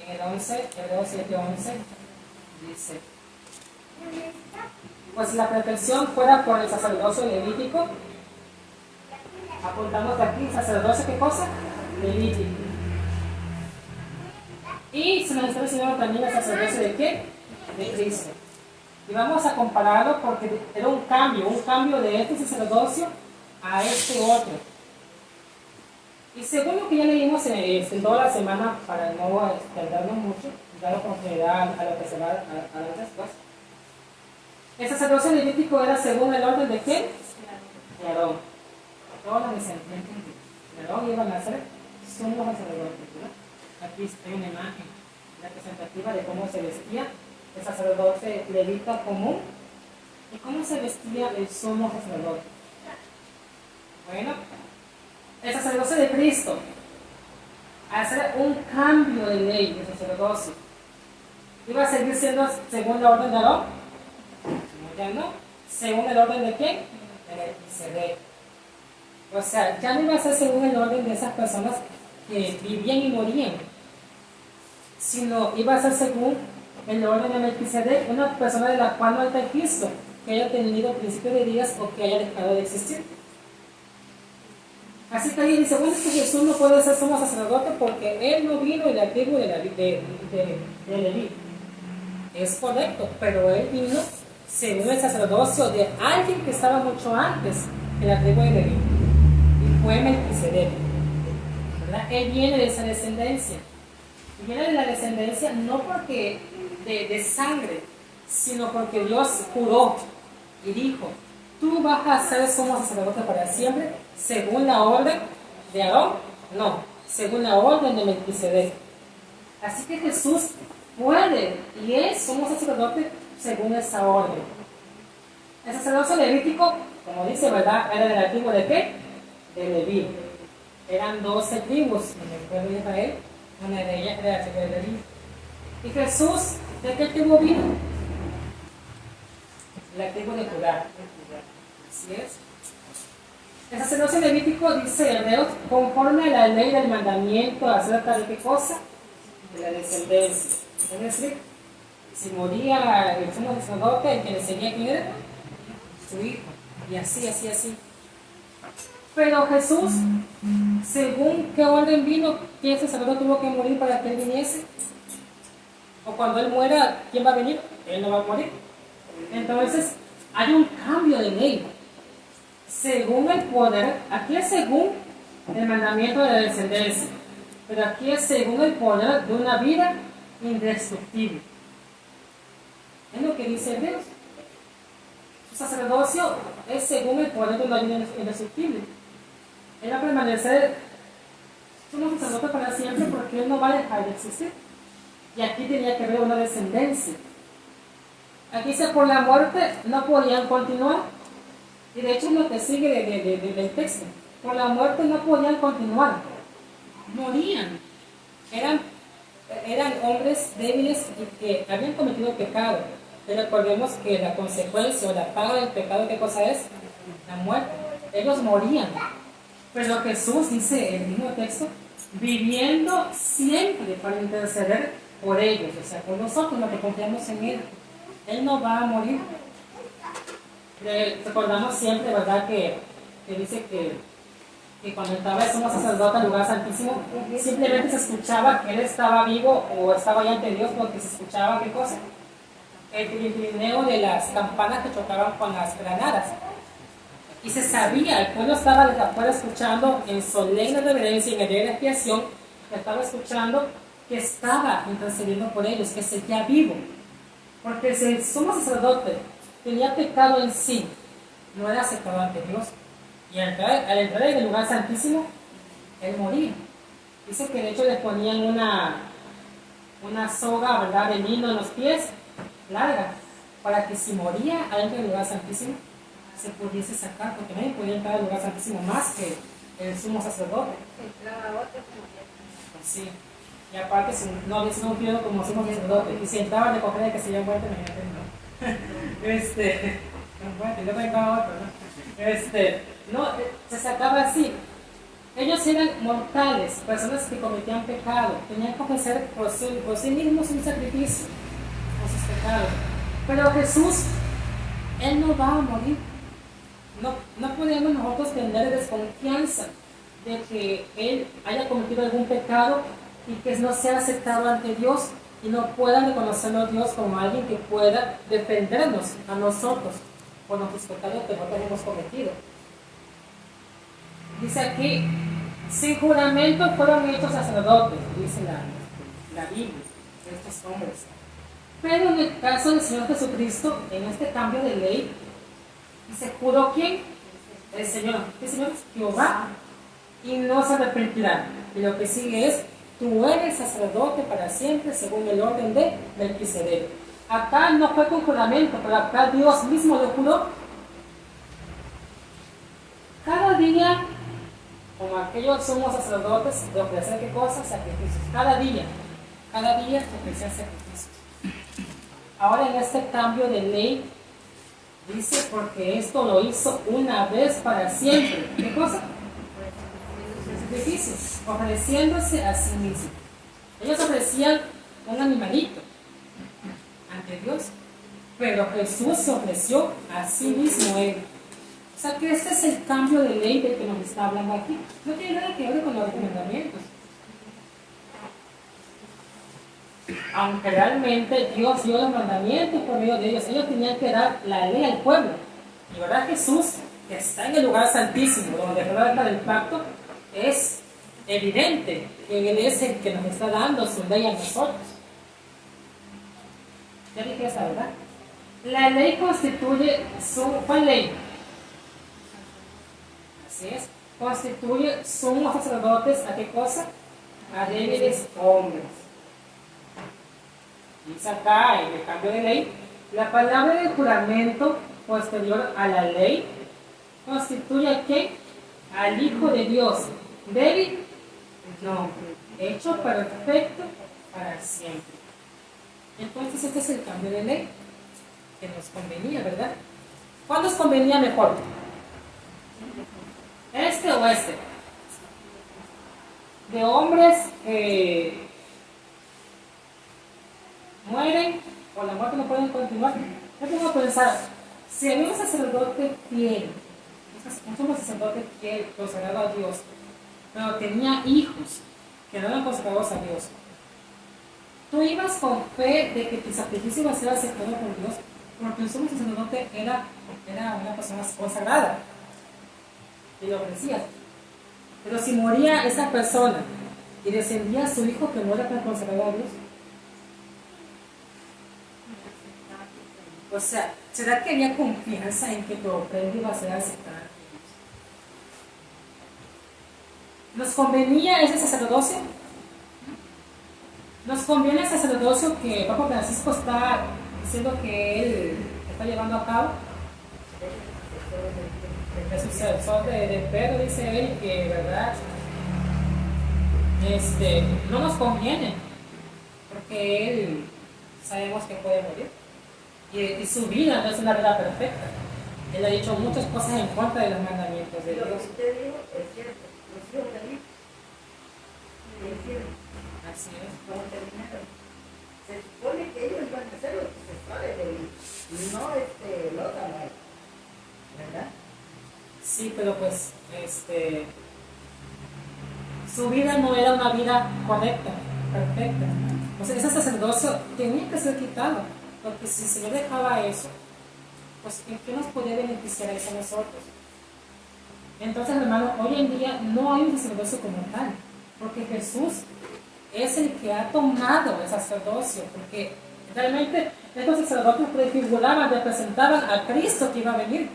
En el 11, Hebreo 7, 11, dice, pues la pretensión fuera por el sacerdocio levítico, apuntamos aquí, sacerdocio, ¿qué cosa? Levítico. Y se nos está enseñando también el sacerdocio de ¿qué? De Cristo. Y vamos a compararlo porque era un cambio de este sacerdocio a este otro. Y según lo que ya leímos en toda la semana, para no extendernos mucho, dar oportunidad a lo que se va a ver después, el sacerdocio levítico era según el orden de ¿quién? De Aarón. Todos los descendientes de Aarón iban a ser sumos sacerdotes, ¿no? Aquí hay una imagen representativa de cómo se vestía el sacerdote levita común y cómo se vestía el sumo sacerdote. Bueno, el sacerdocio de Cristo, al hacer un cambio de ley de sacerdocio, ¿iba a seguir siendo según la orden de Aarón? Ya no. ¿Según el orden de quién? De Melquisedec. O sea, ya no iba a ser según el orden de esas personas que vivían y morían, sino iba a ser según el orden de Melquisedec, una persona de la cual no hay registro que haya tenido principio de días o que haya dejado de existir. Así que alguien dice, bueno, es que Jesús no puede ser sumo sacerdote porque él no vino en la tribu de Leví. Es correcto, pero él vino según el sacerdocio de alguien que estaba mucho antes de la tribu de Leví, y fue Melquisedec, ¿verdad? Él viene de esa descendencia, y viene de la descendencia no porque de sangre, sino porque Dios juró y dijo, tú vas a ser sumo sacerdote para siempre, según la orden de Aarón, no, según la orden de Melquisedec. Así que Jesús puede y es sumo sacerdote según esa orden. El sacerdocio levítico, como dice, ¿verdad?, era de la tribu de ¿qué? De Leví. Eran 12 tribus en el pueblo de Israel, una de ellas era la tribu de Leví. ¿Y Jesús de qué tribu vino? La tribu de Judá. Así es. El sacerdocio levítico, dice Hebreos, conforme a la ley del mandamiento acerca de qué cosa? De la descendencia. Es decir, si moría el sumo sacerdote, el que le seguía, ¿quién era? Su hijo. Y así. Pero Jesús, según qué orden vino, ¿quién sacerdote tuvo que morir para que él viniese? O cuando él muera, ¿quién va a venir? Él no va a morir. Entonces, hay un cambio de ley. Según el poder, aquí es según el mandamiento de la descendencia, pero aquí es según el poder de una vida indestructible. Es lo que dice Dios. Su sacerdocio es según el poder de una vida indestructible. Él va a permanecer como sacerdote para siempre porque él no va a dejar de existir. Y aquí tenía que haber una descendencia. Aquí dice, por la muerte no podían continuar. Y de hecho es lo que sigue del texto. Por la muerte no podían continuar. Morían. Eran hombres débiles y que habían cometido pecado. Pero recordemos que la consecuencia o la paga del pecado, ¿qué cosa es? La muerte. Ellos morían. Pero Jesús dice en el mismo texto, viviendo siempre para interceder por ellos, o sea, por nosotros, los que confiamos en Él. Él no va a morir. Recordamos siempre, ¿verdad?, que dice que cuando estaba el sumo sacerdote en el lugar santísimo, simplemente se escuchaba que Él estaba vivo o estaba ya ante Dios, porque se escuchaba, ¿qué cosa? El trineo de las campanas que chocaban con las granadas. Y se sabía, el pueblo estaba desde afuera escuchando en solemne reverencia y en medio de expiación, estaba escuchando que estaba intercediendo por ellos, que seguía vivo. Porque si el sumo sacerdote tenía pecado en sí, no era aceptado ante Dios. Y al entrar en el lugar santísimo, él moría. Dice que de hecho le ponían una soga, ¿verdad?, de lino en los pies, larga, para que si moría adentro del lugar santísimo, se pudiese sacar, porque nadie podía entrar al lugar santísimo más que el sumo sacerdote. Sí. Y aparte, si no había sido ungido como sumo sacerdote, y si entraba de coger el que se había muerto, no, se sacaba así. Ellos eran mortales, personas que cometían pecado, tenían que ofrecer por sí mismos un sacrificio por sus pecados. Pero Jesús, Él no va a morir. No podemos nosotros tener desconfianza de que Él haya cometido algún pecado y que no sea aceptado ante Dios y no pueda reconocerlo a Dios como alguien que pueda defendernos a nosotros por nuestros pecados que nosotros hemos cometido. Dice aquí, sin juramento fueron hechos sacerdotes, dice la Biblia, estos hombres. Pero en el caso del Señor Jesucristo, en este cambio de ley, dice, ¿juró quién? El Señor. ¿Qué Señor? Jehová. Y no se arrepentirá. Y lo que sigue es, tú eres sacerdote para siempre según el orden de Melquisedec. Acá no fue con juramento, pero acá Dios mismo lo juró. Cada día, como aquellos sumos sacerdotes, de ofrecer qué cosas, sacrificios. Cada día se ofrecían sacrificios. Ahora en este cambio de ley, dice, porque esto lo hizo una vez para siempre. ¿Qué cosa? Sacrificios, ofreciéndose a sí mismo. Ellos ofrecían un animalito, pero Jesús se ofreció a sí mismo él. O sea que este es el cambio de ley del que nos está hablando aquí. No tiene nada que ver con los mandamientos. Aunque realmente Dios dio los mandamientos por medio de ellos, ellos tenían que dar la ley al pueblo. Y verdad, Jesús, que está en el lugar santísimo, donde el arca del pacto, es evidente que Él es el que nos está dando su ley a nosotros. Ya dije esa, ¿verdad? La ley constituye ¿cuál ley? Así es, constituye sumos sacerdotes ¿a qué cosa? A débiles hombres. Dice acá en el cambio de ley, la palabra del juramento posterior a la ley constituye ¿a qué? Al Hijo de Dios. ¿Débil? No. Hecho perfecto para siempre. Entonces este es el cambio de ley que nos convenía, ¿verdad? ¿Cuál nos convenía mejor? ¿Este o este? De hombres que mueren o la muerte no pueden continuar. Yo tengo que pensar, si había un sacerdote fiel, un sumo sacerdote fiel, consagrado a Dios, pero tenía hijos que no eran consagrados a Dios, tú ibas con fe de que tu sacrificio iba a ser aceptado por Dios, porque el sumo sacerdote era una persona consagrada y lo ofrecías. Pero si moría esa persona y descendía su hijo que no era tan consagrado a Dios, o sea, ¿será que había confianza en que tu ofrenda iba a ser aceptada? ¿Nos convenía ese sacerdocio? ¿Nos conviene el sacerdocio que el Papa Francisco está diciendo que él está llevando a cabo? El sucesor de Pedro, dice él, que verdad no nos conviene, porque él sabemos que puede morir. Y su vida no es una vida perfecta. Él ha dicho muchas cosas en contra de los mandamientos de Dios. Lo que usted dijo es cierto. Los hijos de Dios lo hicieron. Así es. Como terminaron. Se supone que ellos van a ser los sucesores de él, no los demás. ¿Verdad? Sí, pero pues su vida no era una vida correcta, perfecta. O sea, ese sacerdocio tenía que ser quitado, porque si se le dejaba eso, pues ¿en qué nos podía beneficiar eso a nosotros? Entonces, hermano, hoy en día no hay un sacerdocio como tal, porque Jesús es el que ha tomado el sacerdocio, porque realmente estos sacerdotes prefiguraban, representaban a Cristo que iba a venir.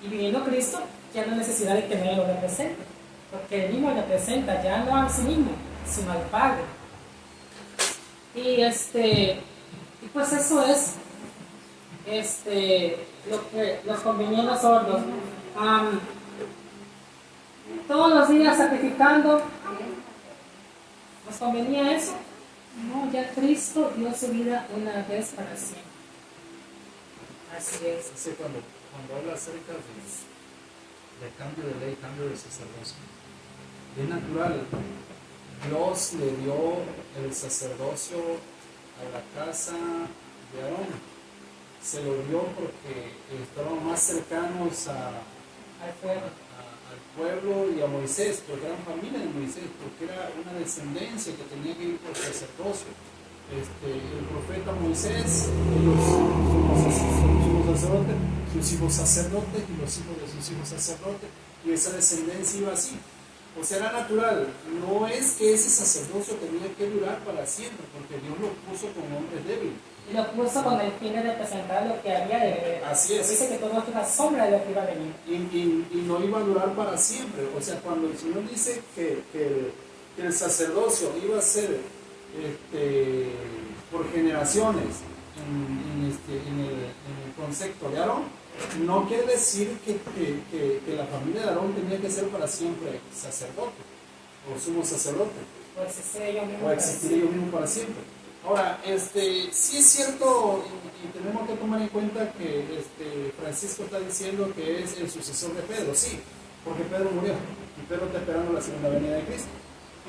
Y viniendo Cristo, ya no hay necesidad de que nadie lo represente, porque él mismo representa ya no a sí mismo, sino al Padre. Y pues eso es lo que nos convenía a nosotros. Todos los días sacrificando, ¿nos convenía eso? No, ya Cristo dio su vida una vez para siempre. Así es. Así cuando habla acerca de cambio de ley, cambio de sacerdocio, es natural. Dios le dio el sacerdocio a la casa de Aarón. Se lo dio porque estaban más cercanos al pueblo y a Moisés, porque eran familia de Moisés, porque era una descendencia que tenía que ir por sacerdocio. El profeta Moisés, sus hijos sacerdotes y los hijos de sus hijos sacerdotes, y esa descendencia iba así. O sea, era natural. No es que ese sacerdocio tenía que durar para siempre, porque Dios lo puso con hombres débiles. Y lo puso con el fin de representar lo que había de venir. Así es. Dice que todo esto es una sombra de lo que iba a venir. Y no iba a durar para siempre. O sea, cuando el Señor dice que el sacerdocio iba a ser por generaciones en el concepto de Aarón, no quiere decir que la familia de Aarón tenía que ser para siempre sacerdote o sumo sacerdote O existir ellos mismos. o existir ellos mismos para siempre. Ahora, sí es cierto y tenemos que tomar en cuenta que Francisco está diciendo que es el sucesor de Pedro, sí, porque Pedro murió y Pedro está esperando la segunda venida de Cristo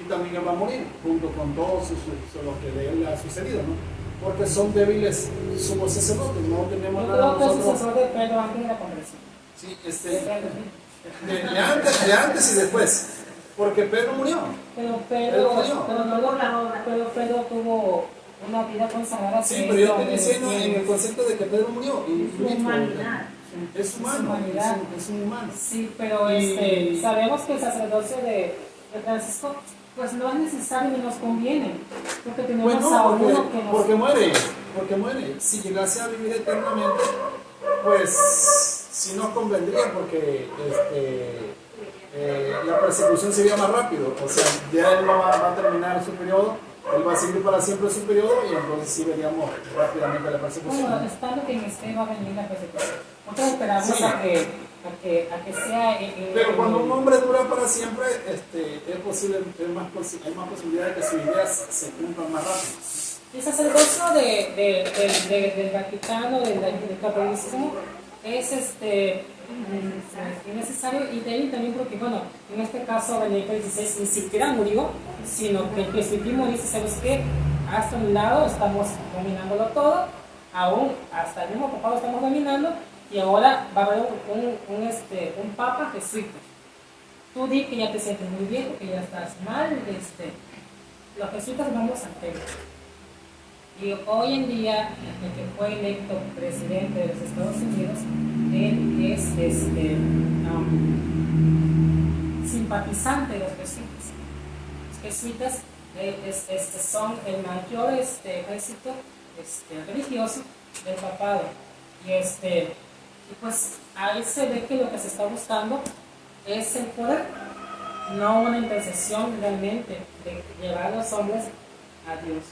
y también él va a morir junto con todos lo que de él ha sucedido, ¿no? porque son débiles sumos sacerdotes, no tenemos Yo nada creo que es nosotros. sucesor de Pedro antes de la conversión. Sí, de antes y después, porque Pedro murió. Pero Pedro murió. Pero Pedro tuvo una vida consagrada. Sí, pero yo estoy diciendo en el concepto de que Pedro murió. Y Su humanidad. es humano, es un humano. Sí, pero sabemos que el sacerdocio de Francisco pues no es necesario ni nos conviene, porque tenemos Pues a no, uno que nos... porque muere. Si llegase a vivir eternamente, pues sí nos convendría, porque la persecución sería más rápido. O sea, ya él no va a terminar su periodo, él va a seguir para siempre su periodo, y entonces sí veríamos rápidamente la persecución. Bueno, estando que en este va a venir la persecución. Nosotros esperamos Sí. a que sea... Pero cuando un hombre dura para siempre, es posible, hay más posibilidad de que sus ideas se cumplan más rápido. El sacerdocio del Vaticano, del catolicismo, es necesario, y de ahí también porque, bueno, en este caso Benedicto XVI ni siquiera murió, sino que el presidium dice, ¿sabes qué? Hasta un lado estamos dominándolo todo, aún hasta el mismo papado estamos dominando, y ahora va a haber un papa jesuita. Tú di que ya te sientes muy viejo, que ya estás mal, los jesuitas vamos al templo. Y hoy en día, el que fue electo presidente de los Estados Unidos, él es simpatizante de los jesuitas. Los jesuitas son el mayor ejército religioso del papado. Y pues ahí se ve que lo que se está buscando es el poder, no una intercesión realmente de llevar a los hombres a Dios.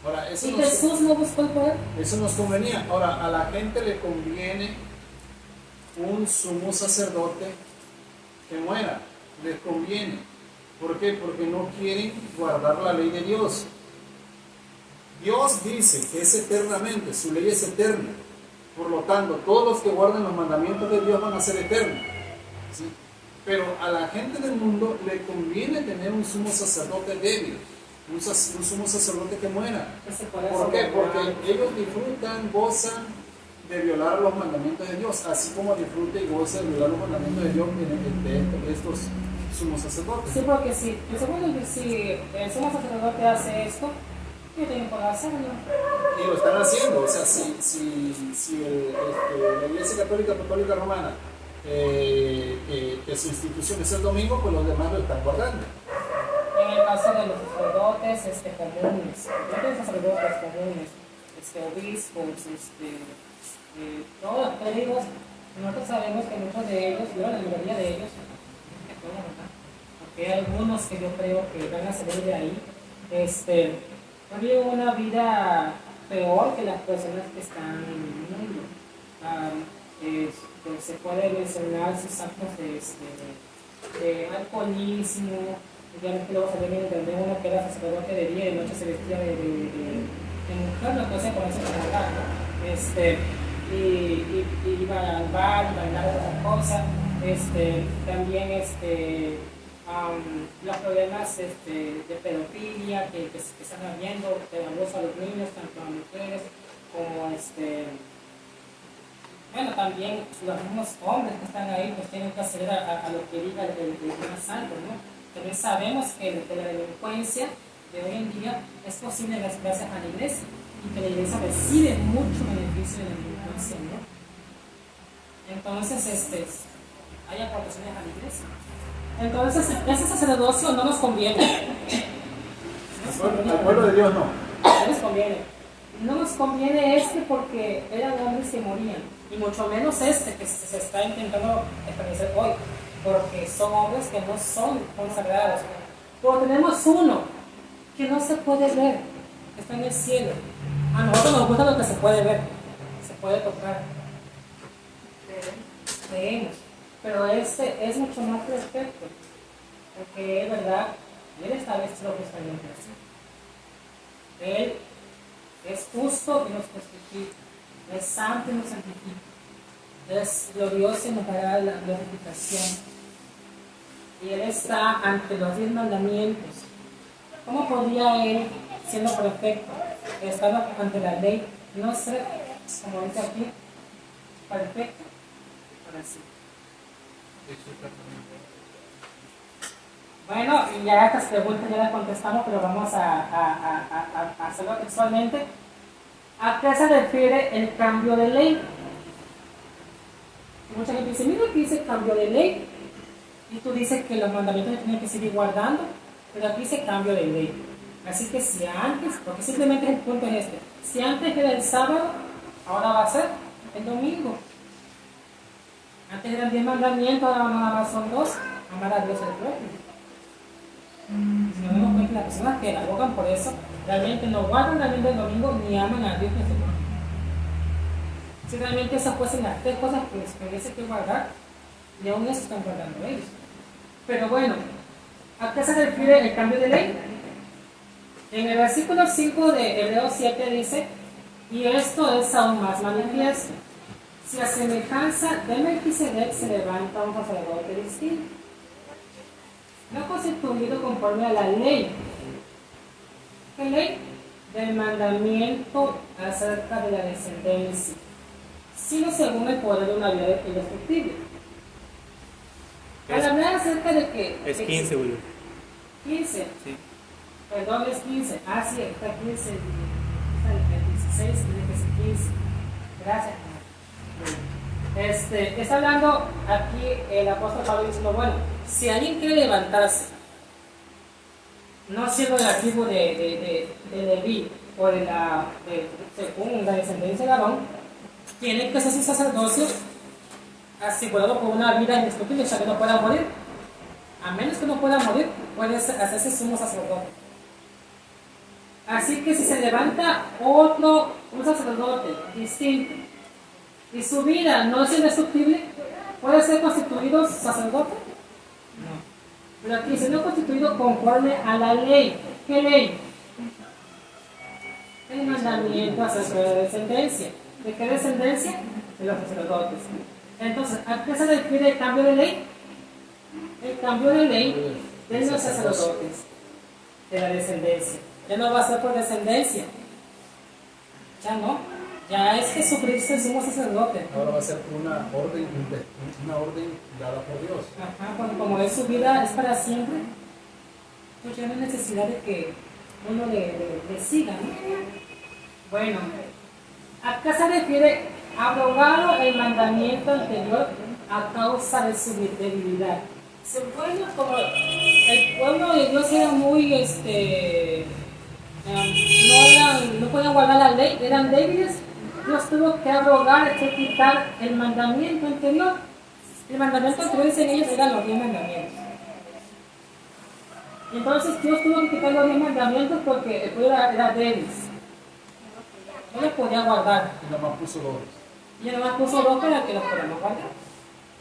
Ahora, ¿Y Jesús no buscó el poder? Eso nos convenía. Ahora, a la gente le conviene un sumo sacerdote que muera. Les conviene. ¿Por qué? Porque no quieren guardar la ley de Dios. Dios dice que es eternamente, su ley es eterna. Por lo tanto, todos los que guardan los mandamientos de Dios van a ser eternos. ¿Sí? Pero a la gente del mundo le conviene tener un sumo sacerdote débil. Un sumo sacerdote que muera. ¿Por qué? Porque ellos disfrutan, gozan de violar los mandamientos de Dios, así como disfruta y goza de violar los mandamientos de Dios de estos sumos sacerdotes. Sí, porque si el sumo sacerdote hace esto, yo también puedo hacerlo. Y lo están haciendo. O sea, si la Iglesia Católica Apostólica Romana, que su institución es el domingo, pues los demás lo están guardando. En el caso de los sacerdotes comunes, yo tengo sacerdotes comunes, obispos, todos los clérigos, nosotros sabemos que muchos de ellos, la mayoría de ellos, porque hay algunos que yo creo que van a salir de ahí, viven una vida peor que las personas que están en el mundo. Se puede mencionar sus actos de alcoholismo. Ya que luego se debe entender uno que era sacerdote de día y de noche se vestía de mujer, no puede ser con eso trabajar, ¿no? Y iba al bar, y bailar otra cosa, también los problemas de pedofilia que están habiendo, de abuso a los niños, tanto a mujeres como bueno, también los mismos hombres que están ahí pues tienen que acceder a lo que diga el más alto, ¿no? También sabemos que de la delincuencia de hoy en día es posible gracias a la iglesia y que la iglesia recibe mucho beneficio de la delincuencia, ¿no? Entonces, hay aportaciones a la iglesia. Entonces, ese sacerdocio no nos conviene. Al pueblo de Dios no. No nos conviene. No nos conviene porque eran hombres que morían, y mucho menos que se está intentando establecer hoy, porque son hombres que no son consagrados. Pero tenemos uno que no se puede ver, que está en el cielo. A nosotros nos gusta lo que se puede ver, se puede tocar. Creemos. Pero es mucho más perfecto, porque es verdad, él está vestido justamente así. Él es justo y nos justifica, es santo y nos santifica, es glorioso y nos dará la glorificación. Y Él está ante los 10 mandamientos. ¿Cómo podría Él, siendo perfecto, estado ante la ley, no ser, como dice aquí, perfecto. Ahora sí. Bueno, y ya estas preguntas ya las contestamos, pero vamos a hacerlo textualmente. ¿A qué se refiere el cambio de ley? Mucha gente dice, mira aquí dice cambio de ley, y tú dices que los mandamientos se tienen que seguir guardando, pero aquí dice cambio de ley. Así que si antes, porque simplemente el punto es este, si antes era el sábado, ahora va a ser el domingo. Antes eran 10 mandamientos, ahora nada más son 2, amar a Dios y al prójimo. Si nos damos cuenta, las personas que abogan por eso, realmente no guardan la ley del domingo ni aman a Dios ni a su prójimo. Si realmente esas fuesen las 3 cosas que hubiese que guardar, y aún eso están guardando ellos. Pero bueno, ¿a qué se refiere el cambio de ley? En el versículo 5 de Hebreos 7 dice, y esto es aún más manifiesto, si a semejanza de Melquisedec se levanta un sacerdote distinto, no constituido conforme a la ley. ¿Qué ley? Del mandamiento acerca de la descendencia, sino según el poder de una vida indestructible. Al hablar acerca de que... Es 15, William. 15. Sí. Perdón, es 15. Ah, sí, está 15. Está el 16, tiene que ser 15. Gracias. Está hablando aquí el apóstol Pablo diciendo, bueno, si alguien quiere levantarse, no siendo de la tribu de Leví o según la descendencia de Aarón, tiene que ser su sacerdocio asegurado por una vida indestructible, ya que no pueda morir. A menos que no pueda morir, puede hacerse sumo sacerdote. Así que si se levanta un sacerdote distinto, y su vida no es indestructible, ¿puede ser constituido sacerdote? No. Pero aquí dice, no constituido conforme a la ley. ¿Qué ley? El mandamiento acerca de la descendencia. ¿De qué descendencia? De los sacerdotes. Entonces, ¿a qué se refiere el cambio de ley? El cambio de ley de los sacerdotes, de la descendencia. Ya no va a ser por descendencia. Ya no. Ya es Jesucristo el sumo sacerdote. Ahora va a ser una orden dada por Dios. Ajá, porque como es su vida es para siempre, pues ya no hay necesidad de que uno le siga, ¿no? Bueno, ¿a qué se refiere abrogado el mandamiento anterior a causa de su debilidad? Bueno, como el pueblo de Dios era muy, no podían guardar la ley, eran débiles, Dios tuvo que abrogar, que quitar el mandamiento anterior. El mandamiento anterior, dicen ellos, eran los 10 mandamientos. Entonces Dios tuvo que quitar los 10 mandamientos porque el pueblo era débil. No los podía guardar. Y nada más puso 2. Y nada más puso 2 para que los podamos guardar.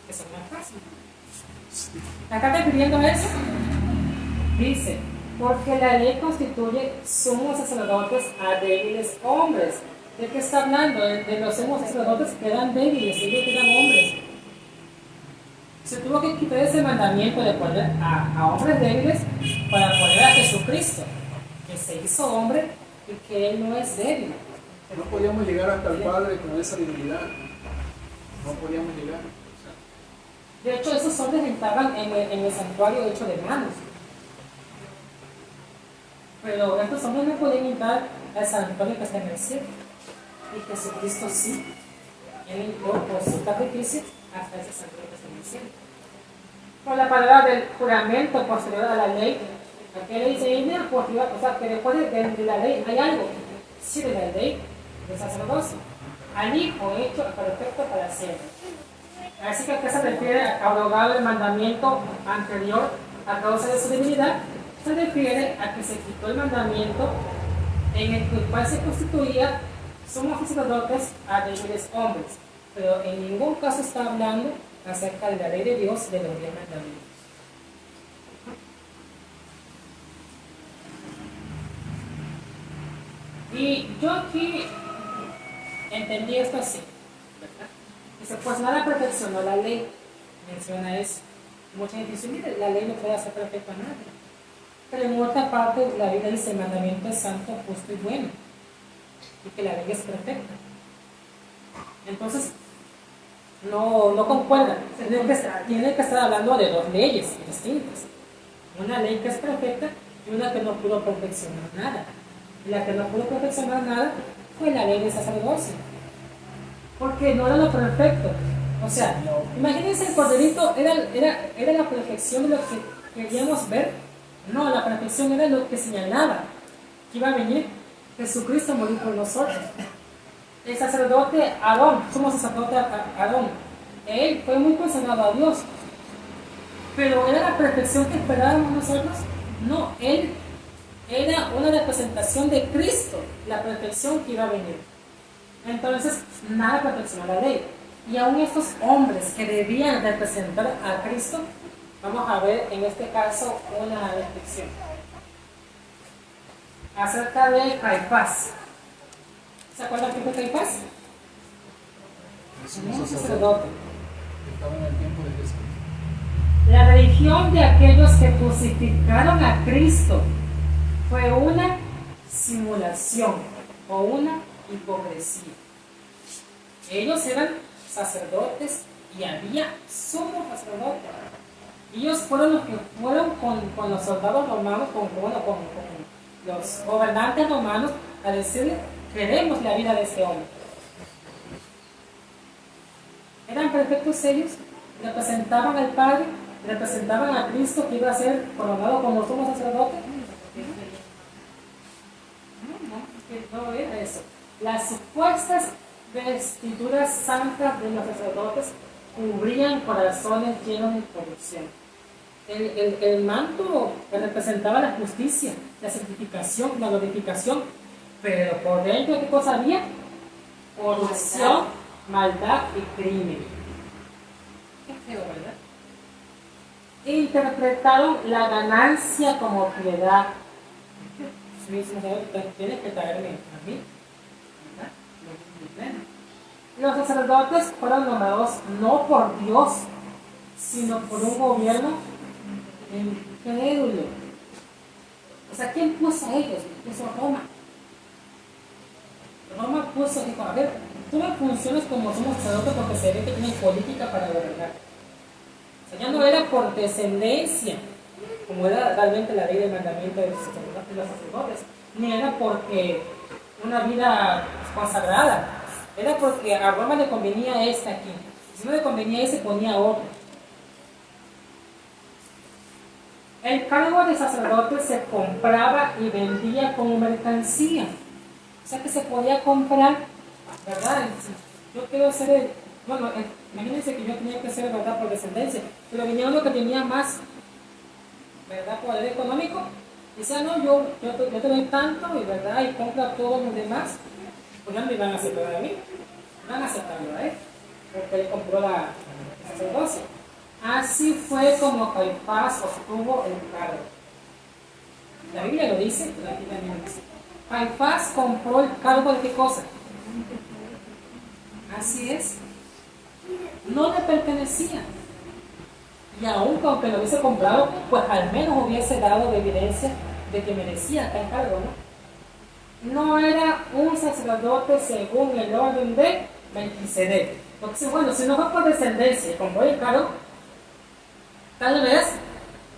Eso es más fácil. Acá refiriendo a eso, dice, porque la ley constituye sumos sacerdotes a débiles hombres. ¿De qué está hablando? De los sumos sacerdotes que eran débiles, ellos que eran hombres. Se tuvo que quitar ese mandamiento de poner a hombres débiles para poner a Jesucristo, que se hizo hombre y que Él no es débil. No podíamos llegar hasta el Padre con esa debilidad. No podíamos llegar. De hecho, esos hombres entraban en el santuario hecho de manos. Pero estos hombres no podían entrar al santuario que está en el cielo. Y Jesucristo sí. Él entró por su sacrificio hasta ese santuario que está en el cielo. Por la palabra del juramento posterior a la ley, aquí le dice, o sea, que después de la ley hay algo. Sí, de la ley del sacerdocio. Al Hijo hecho perfecto para siempre. Así que a qué se refiere a abrogar el mandamiento anterior a causa de su debilidad, se refiere a que se quitó el mandamiento en el cual se constituía somos sacerdotes a débiles hombres, pero en ningún caso está hablando acerca de la ley de Dios de los 10 mandamientos. Y yo aquí entendí esto así, ¿verdad? Dice, pues nada perfeccionó la ley, menciona eso. Mucha gente dice, mire, la ley no puede hacer perfecto a nadie. Pero en otra parte la Biblia dice, el mandamiento es santo, justo y bueno. y que la ley es perfecta. Entonces, no concuerda. Tiene que estar hablando de dos leyes distintas. Una ley que es perfecta y una que no pudo perfeccionar nada. Y la que no pudo perfeccionar nada fue la ley de sacerdocio. Porque no era lo perfecto. O sea, imagínense, el corderito era la perfección de lo que queríamos ver. No, la perfección era lo que señalaba que iba a venir Jesucristo a morir por nosotros. El sacerdote Aarón, somos sacerdote Aarón, él fue muy consagrado a Dios, pero ¿era la perfección que esperábamos nosotros? No, él era una representación de Cristo, la perfección que iba a venir. Entonces, nada perfeccionó la ley. Y aún estos hombres que debían representar a Cristo, vamos a ver en este caso una reflexión acerca de Caifás. ¿Se acuerdan quién fue Caifás? Un sacerdote. Estaba en el tiempo de Jesús. La religión de aquellos que crucificaron a Cristo fue una simulación o una hipocresía. Ellos eran sacerdotes y había sumo sacerdote. Ellos fueron los que fueron con los soldados romanos, con los gobernantes romanos, a decirle: queremos la vida de ese hombre. Eran perfectos ellos, representaban al Padre, representaban a Cristo que iba a ser coronado como sumo sacerdote. No era eso. Las supuestas vestiduras santas de los sacerdotes cubrían corazones llenos de corrupción. El manto representaba la justicia, la santificación, la glorificación, pero por dentro, ¿qué cosa había? Corrupción, maldad y crimen. Qué feo, ¿verdad? Interpretaron la ganancia como piedad. Tienes que traerme a mí, ¿verdad? Los sacerdotes fueron nombrados no por Dios, sino por un gobierno incrédulo. O sea, ¿quién puso a ellos? Puso Roma. Roma puso, dijo: a ver, tú no funcionas como sumo sacerdote porque se ve que tienes política para gobernar. O sea, ya no era por descendencia, como era realmente la ley del mandamiento de los sacerdotes, ni era porque una vida consagrada, era porque a Roma le convenía esta aquí. Si no le convenía ese, ponía otro. El cargo de sacerdote se compraba y vendía como mercancía. O sea que se podía comprar, ¿verdad? Yo quiero ser imagínense que yo tenía que ser, ¿verdad?, por descendencia, pero venía uno que tenía más, ¿verdad?, poder económico, y decía: no, yo te doy tanto, y ¿verdad?, y compra a todos los demás. Pues ya no iban a aceptar a mí, van a aceptarlo a él, porque él compró la sacerdocia. Así fue como Caifás obtuvo el cargo. La Biblia lo dice, la Biblia no lo dice. Caifás compró el cargo de qué cosa. Así es. No le pertenecía. Y aún aunque lo hubiese comprado, pues al menos hubiese dado de evidencia de que merecía tal cargo, ¿no? No era un sacerdote según el orden de Melquisedec. Porque bueno, si no fue por descendencia y compró el cargo, tal vez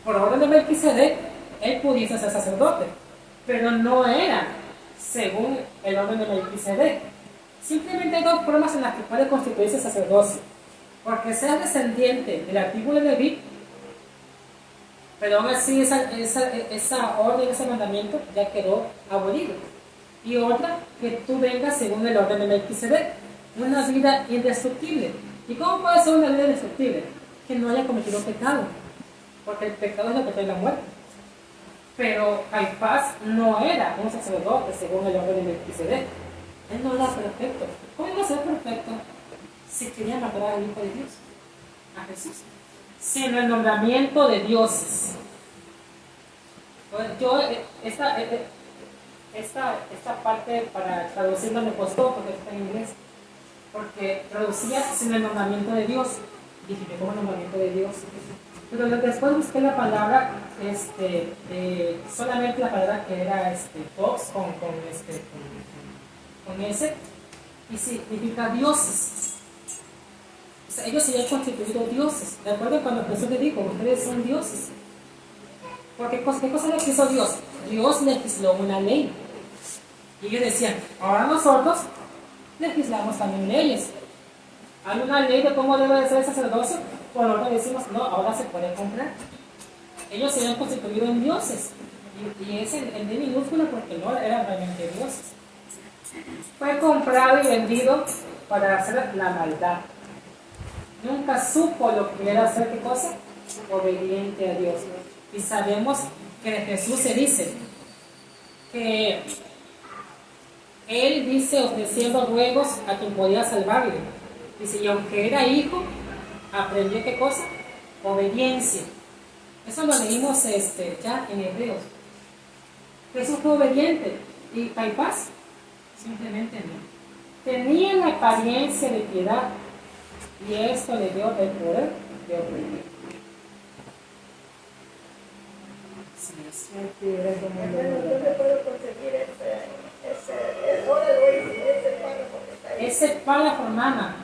por orden de Melquisedec él pudiese ser sacerdote, pero no era según el orden de Melquisedec. Simplemente hay dos formas en las que puede constituirse sacerdocio: porque sea descendiente de la tribu de Leví, pero aún así esa orden, ese mandamiento ya quedó abolido, y otra, que tú vengas según el orden de Melquisedec, una vida indestructible. ¿Y cómo puede ser una vida indestructible? Que no haya cometido pecado, porque el pecado es lo que trae la muerte. Pero Caifás no era un sacerdote según el orden de Melquisedec. Él no era perfecto. ¿Cómo iba a ser perfecto si quería matar al Hijo de Dios, a Jesús? Sino el nombramiento de dioses. Yo esta parte para traducirla me costó porque está en inglés, porque traducía sin el nombramiento de Dios. Dije: ¿cómo el nombramiento de Dios? Pero después busqué la palabra, solamente la palabra que era Fox con con S, y significa dioses. O sea, ellos se habían constituido dioses. ¿De acuerdo? Cuando Jesús le dijo, ustedes son dioses. Porque ¿qué cosa les hizo Dios? Dios legisló una ley. Y ellos decían, ahora nosotros legislamos también leyes. Hay una ley de cómo debe de ser el sacerdocio, por nosotros decimos, no, ahora se puede comprar. Ellos se habían constituido en dioses. Y es en D minúscula porque no eran realmente dioses. Fue comprado y vendido para hacer la maldad. Nunca supo lo que era hacer, ¿qué cosa? Obediente a Dios. Y sabemos que de Jesús se dice que Él dice ofreciendo ruegos a quien podía salvarle. Dice, y aunque era hijo, aprendió ¿qué cosa? Obediencia. Eso lo leímos ya en Hebreos. Jesús fue obediente. ¿Y Caifás? Simplemente no. Tenían apariencia de piedad y esto le dio el poder de oprimir. ¿Dónde puedo conseguir ese párrafo, hermana?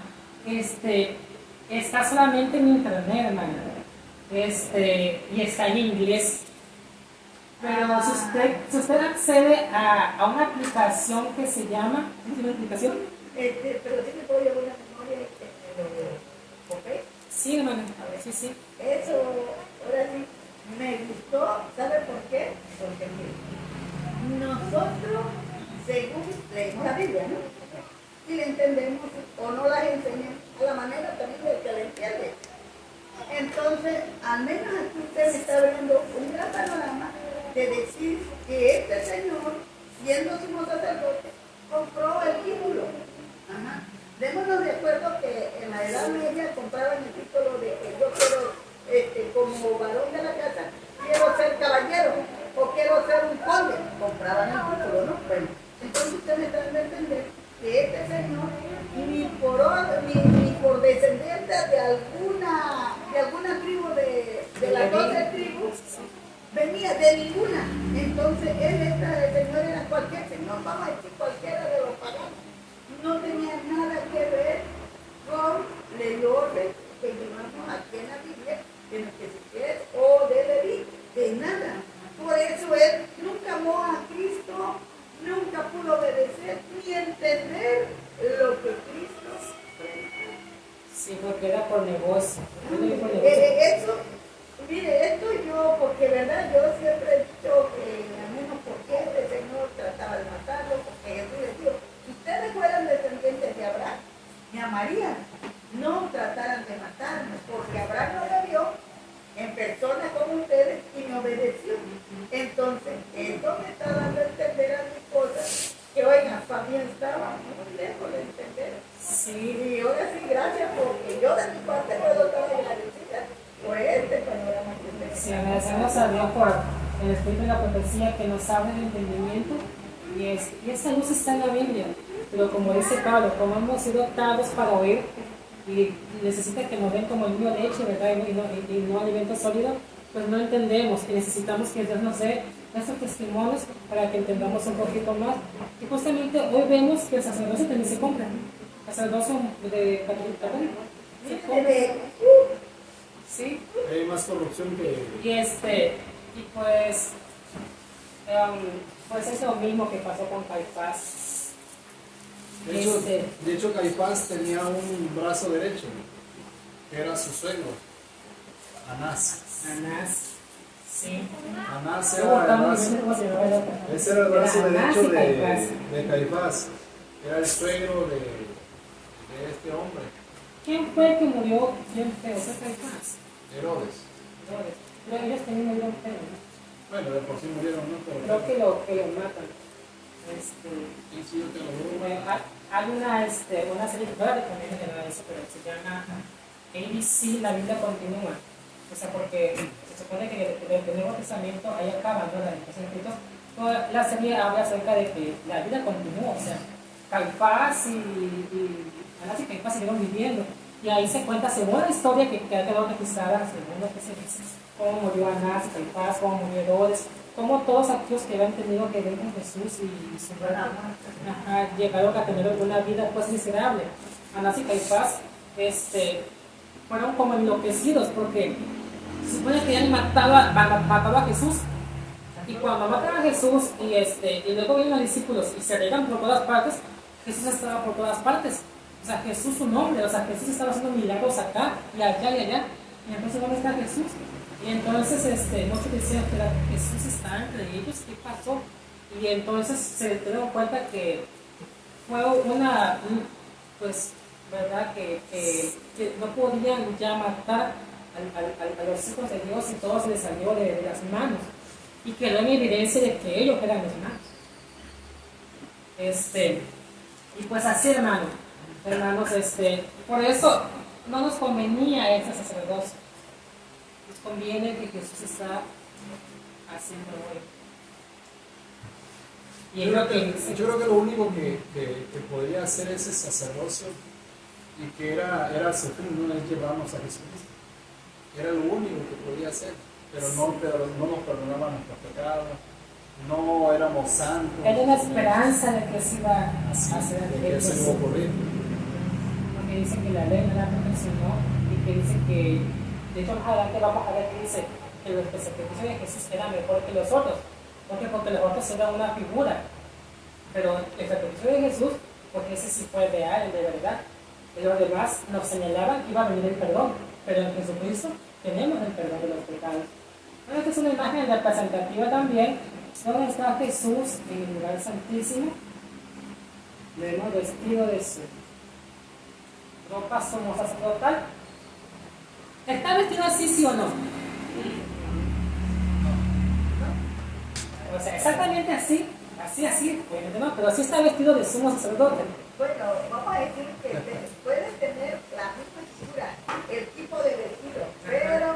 Está solamente en internet, hermana. Y está en inglés. Pero si usted accede a una aplicación que se llama, ¿cómo se llama la aplicación? Pero sí me puedo llevar una memoria ¿ok? Sí, hermana, a ver, sí. Eso, ahora sí, me gustó, ¿sabe por qué? Porque mire, nosotros, según leemos la Biblia, ¿no? Y le entendemos o no las enseñan a la manera también de que la entiende. Entonces, al menos aquí usted me está abriendo un gran panorama de decir que este señor, siendo sumo sacerdote, compró el título. Ajá. Démonos de acuerdo que en la Edad Media compraban el título de que yo quiero, como varón de la casa, quiero ser caballero o quiero ser un conde. Compraban el título, ¿no? Bueno, entonces usted me está dando a entender que este señor, ni por descendencia de alguna tribu de las 12 tribus, venía de ninguna. Entonces el señor era cualquier señor, vamos a decir cualquiera de los paganos. No tenía nada que ver con el orden que llevamos aquí en la Biblia, de Melquisedec o de Leví, de nada. Por eso él nunca amó a Cristo, nunca pudo obedecer ni entender lo que Cristo predicó. Sí, porque era por negocio. Eso, mire, esto yo, porque verdad, yo siempre he dicho que al menos porque este señor trataba de matarlo, porque Jesús le dijo, si ustedes fueran descendientes de Abraham, me amarían, no trataran de matarme, porque Abraham no me vio en persona como ustedes y me obedeció. Entonces, esto me está dando a entender a mi esposa que, oiga, Fabián estaba muy lejos de entender. Sí. Y ahora sí, gracias, porque yo de mi parte puedo estar agradecida por este panorama que me Sí, agradecemos a Dios por el Espíritu de la profecía que nos abre el entendimiento y esa luz está en la Biblia. Pero como dice Pablo, como hemos sido optados para oír y necesita que nos den como el niño leche, ¿verdad? Y no alimento sólido, pues no entendemos y necesitamos que Dios nos dé estos testimonios para que entendamos un poquito más. Y justamente hoy vemos que el sacerdocio también se compra. El sacerdocio de católico se compra. Sí. Hay más corrupción que... Y pues es lo mismo que pasó con Caifás. De hecho, Caifás tenía un brazo derecho, que era su suegro, Anás. Sí. Anás era el brazo, ese era el brazo derecho de Caifás. Era el suegro de este hombre. ¿Quién fue el que murió bien feo? ¿Fue Caifás? Herodes. Pero ellos también murieron feo, ¿no? Bueno, de por sí murieron, ¿no? Pero Creo que lo matan. y sí, yo te lo digo. Hay una serie, no la recomiendo que no la hizo, pero se llama ABC, La Vida Continúa. O sea, porque se supone que el Nuevo Testamento ahí acaba, ¿no? La educación de Cristo. Toda la serie habla acerca de que la vida continúa, o sea, Caifás y Anás y Caifás siguieron viviendo. Y ahí se cuenta, según la historia que ha quedado registrada, según lo que se dice, cómo murió Anás, Caifás, cómo murió Herodes, cómo todos aquellos que habían tenido que ver con Jesús y su muerte, llegaron a tener una vida pues miserable. Anás y Caifás fueron como enloquecidos porque se supone que él mataba a Jesús. Y cuando matan a Jesús y luego vienen los discípulos y se regan por todas partes, Jesús estaba por todas partes. O sea, Jesús su nombre, o sea, Jesús estaba haciendo milagros acá y allá y allá. Y entonces, ¿dónde está Jesús? Y entonces muchos decían que Jesús estaba entre ellos, ¿qué pasó? Y entonces se dieron cuenta que fue pues, ¿verdad? Que no podían ya matar a los hijos de Dios y todo se les salió de las manos. Y quedó en evidencia de que ellos eran los malos. Y pues así, hermanos, por eso no nos convenía ese sacerdocio. Nos conviene que Jesús está haciendo hoy. Y yo creo que lo único que podría hacer ese sacerdocio y que era su fin, no es llevarnos a Jesucristo. Era lo único que podía hacer, pero no nos perdonaba nuestros pecados, no éramos santos. Era una esperanza de que se iba a hacer, de que eso iba a ocurrir. Porque dice que la ley no la perfeccionó y que dice que, de hecho más adelante vamos a ver que dice que los sacrificios de Jesús eran mejor que los otros, porque los otros eran una figura, pero el sacrificio de Jesús, porque ese sí fue real, de verdad. Y los demás nos señalaban que iba a venir el perdón, pero en Jesucristo tenemos el perdón de los pecados. Bueno, esta es una imagen representativa también, donde está Jesús en el lugar santísimo. Vemos vestido de su ropa sumo sacerdotal. ¿Está vestido así, sí o no? O sea, exactamente así, obviamente no, pero sí está vestido de sumo sacerdote. Bueno, vamos a decir que puedes tener la misma figura, el tipo de vestido, pero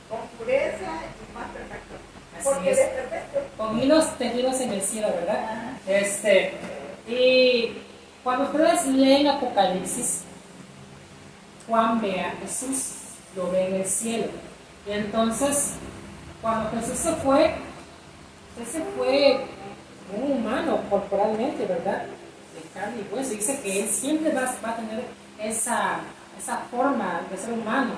con pureza y más perfecto. Porque es perfecto. Con hilos tejidos en el cielo, ¿verdad? Y cuando ustedes leen Apocalipsis, Juan ve a Jesús, lo ve en el cielo. Y entonces, cuando Jesús se fue un humano corporalmente, ¿verdad? De carne y hueso. Dice que él siempre va a tener esa forma de ser humano,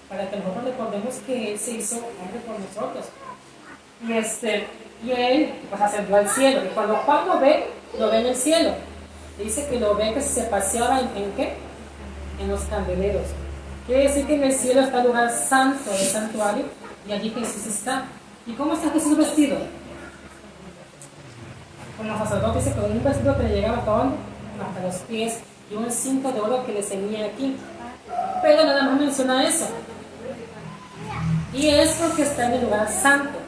para que nosotros recordemos que él se hizo hombre por nosotros. Y él pues ascendió al cielo. Y cuando Juan lo ve en el cielo. Dice que lo ve que se paseaba ¿en qué? En los candeleros. Quiere decir que en el cielo está el lugar santo, el santuario, y allí Jesús está. ¿Y cómo está Jesús vestido? Con los sacerdotes, dice, con un vestido que le llegaba hasta los pies y un cinto de oro que le ceñía aquí. Pero nada más menciona eso. Y es porque está en el lugar santo.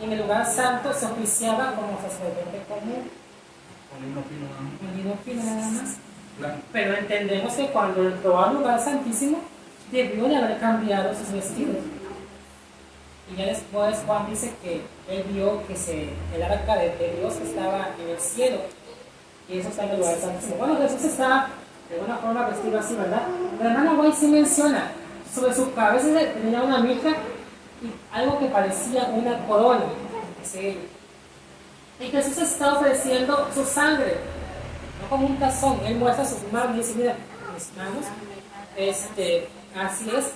En el lugar santo se oficiaba como sacerdote común. Con lino fino nada más. Pero entendemos que cuando entró al lugar santísimo, debió de haber cambiado sus vestidos. Y ya después Juan dice que él vio que el arca de Dios estaba en el cielo. Y eso está en el lugar santísimo. Bueno, Jesús está de alguna forma vestido así, ¿verdad? La hermana White sí menciona, sobre su cabeza tenía una mitra y algo que parecía una corona. Y Jesús está ofreciendo su sangre, no como un tazón. Él muestra sus manos y dice, mira, mis manos, así es.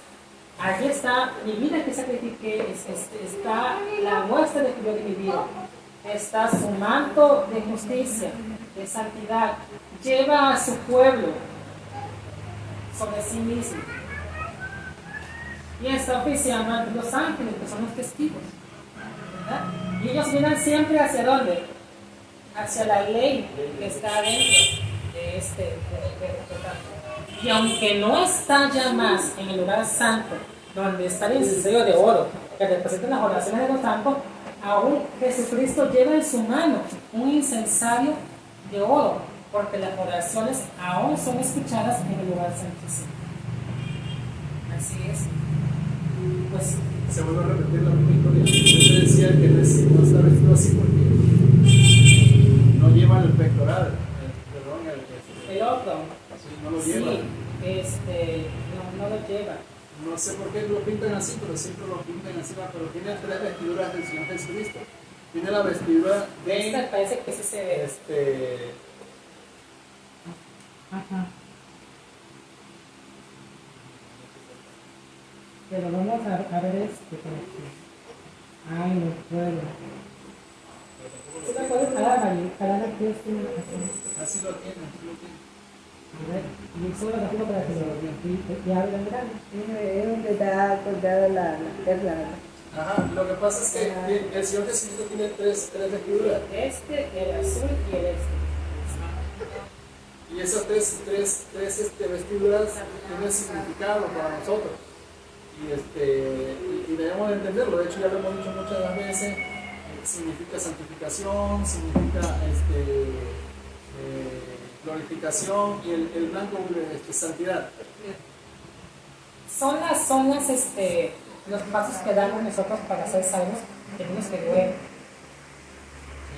Allí está mi vida que sacrifiqué, está la muestra de que yo di mi vida, está su manto de justicia, de santidad, lleva a su pueblo sobre sí mismo. Y está oficiando ante los ángeles, que son los testigos, ¿verdad? Y ellos miran siempre hacia dónde, hacia la ley que está dentro de este y aunque no está ya más en el lugar santo, donde está el incienso de oro, que representa las oraciones de los santos, aún Jesucristo lleva en su mano un incensario de oro, porque las oraciones aún son escuchadas en el lugar santísimo. Así es. Pues, se vuelve a repetir la misma historia. Yo te decía que no está vestido así porque no lleva el pectoral, el otro. Sí, no lo lleva. Sí, no lo lleva. No sé por qué lo pintan así, pero siempre lo pintan así. Pero tiene tres vestiduras del Señor Jesucristo. Tiene la vestidura de... parece que sí se ve. Ajá. Pero vamos a ver por aquí. Ay, no puedo. ¿Sí lo puedes jalar, María? Jalar aquí Así lo tiene, así lo tiene. A ver, y solo la para que lo abran grande. Es donde está colgada la perla. Ajá, lo que pasa es que el Señor Jesucristo tiene tres vestiduras. El azul y el Y esas tres vestiduras tienen significado para nosotros. Y debemos de entenderlo. De hecho, ya lo hemos dicho muchas veces. Significa santificación, significa glorificación, y el blanco santidad. Son los pasos que damos nosotros para ser salvos. Tenemos que ver.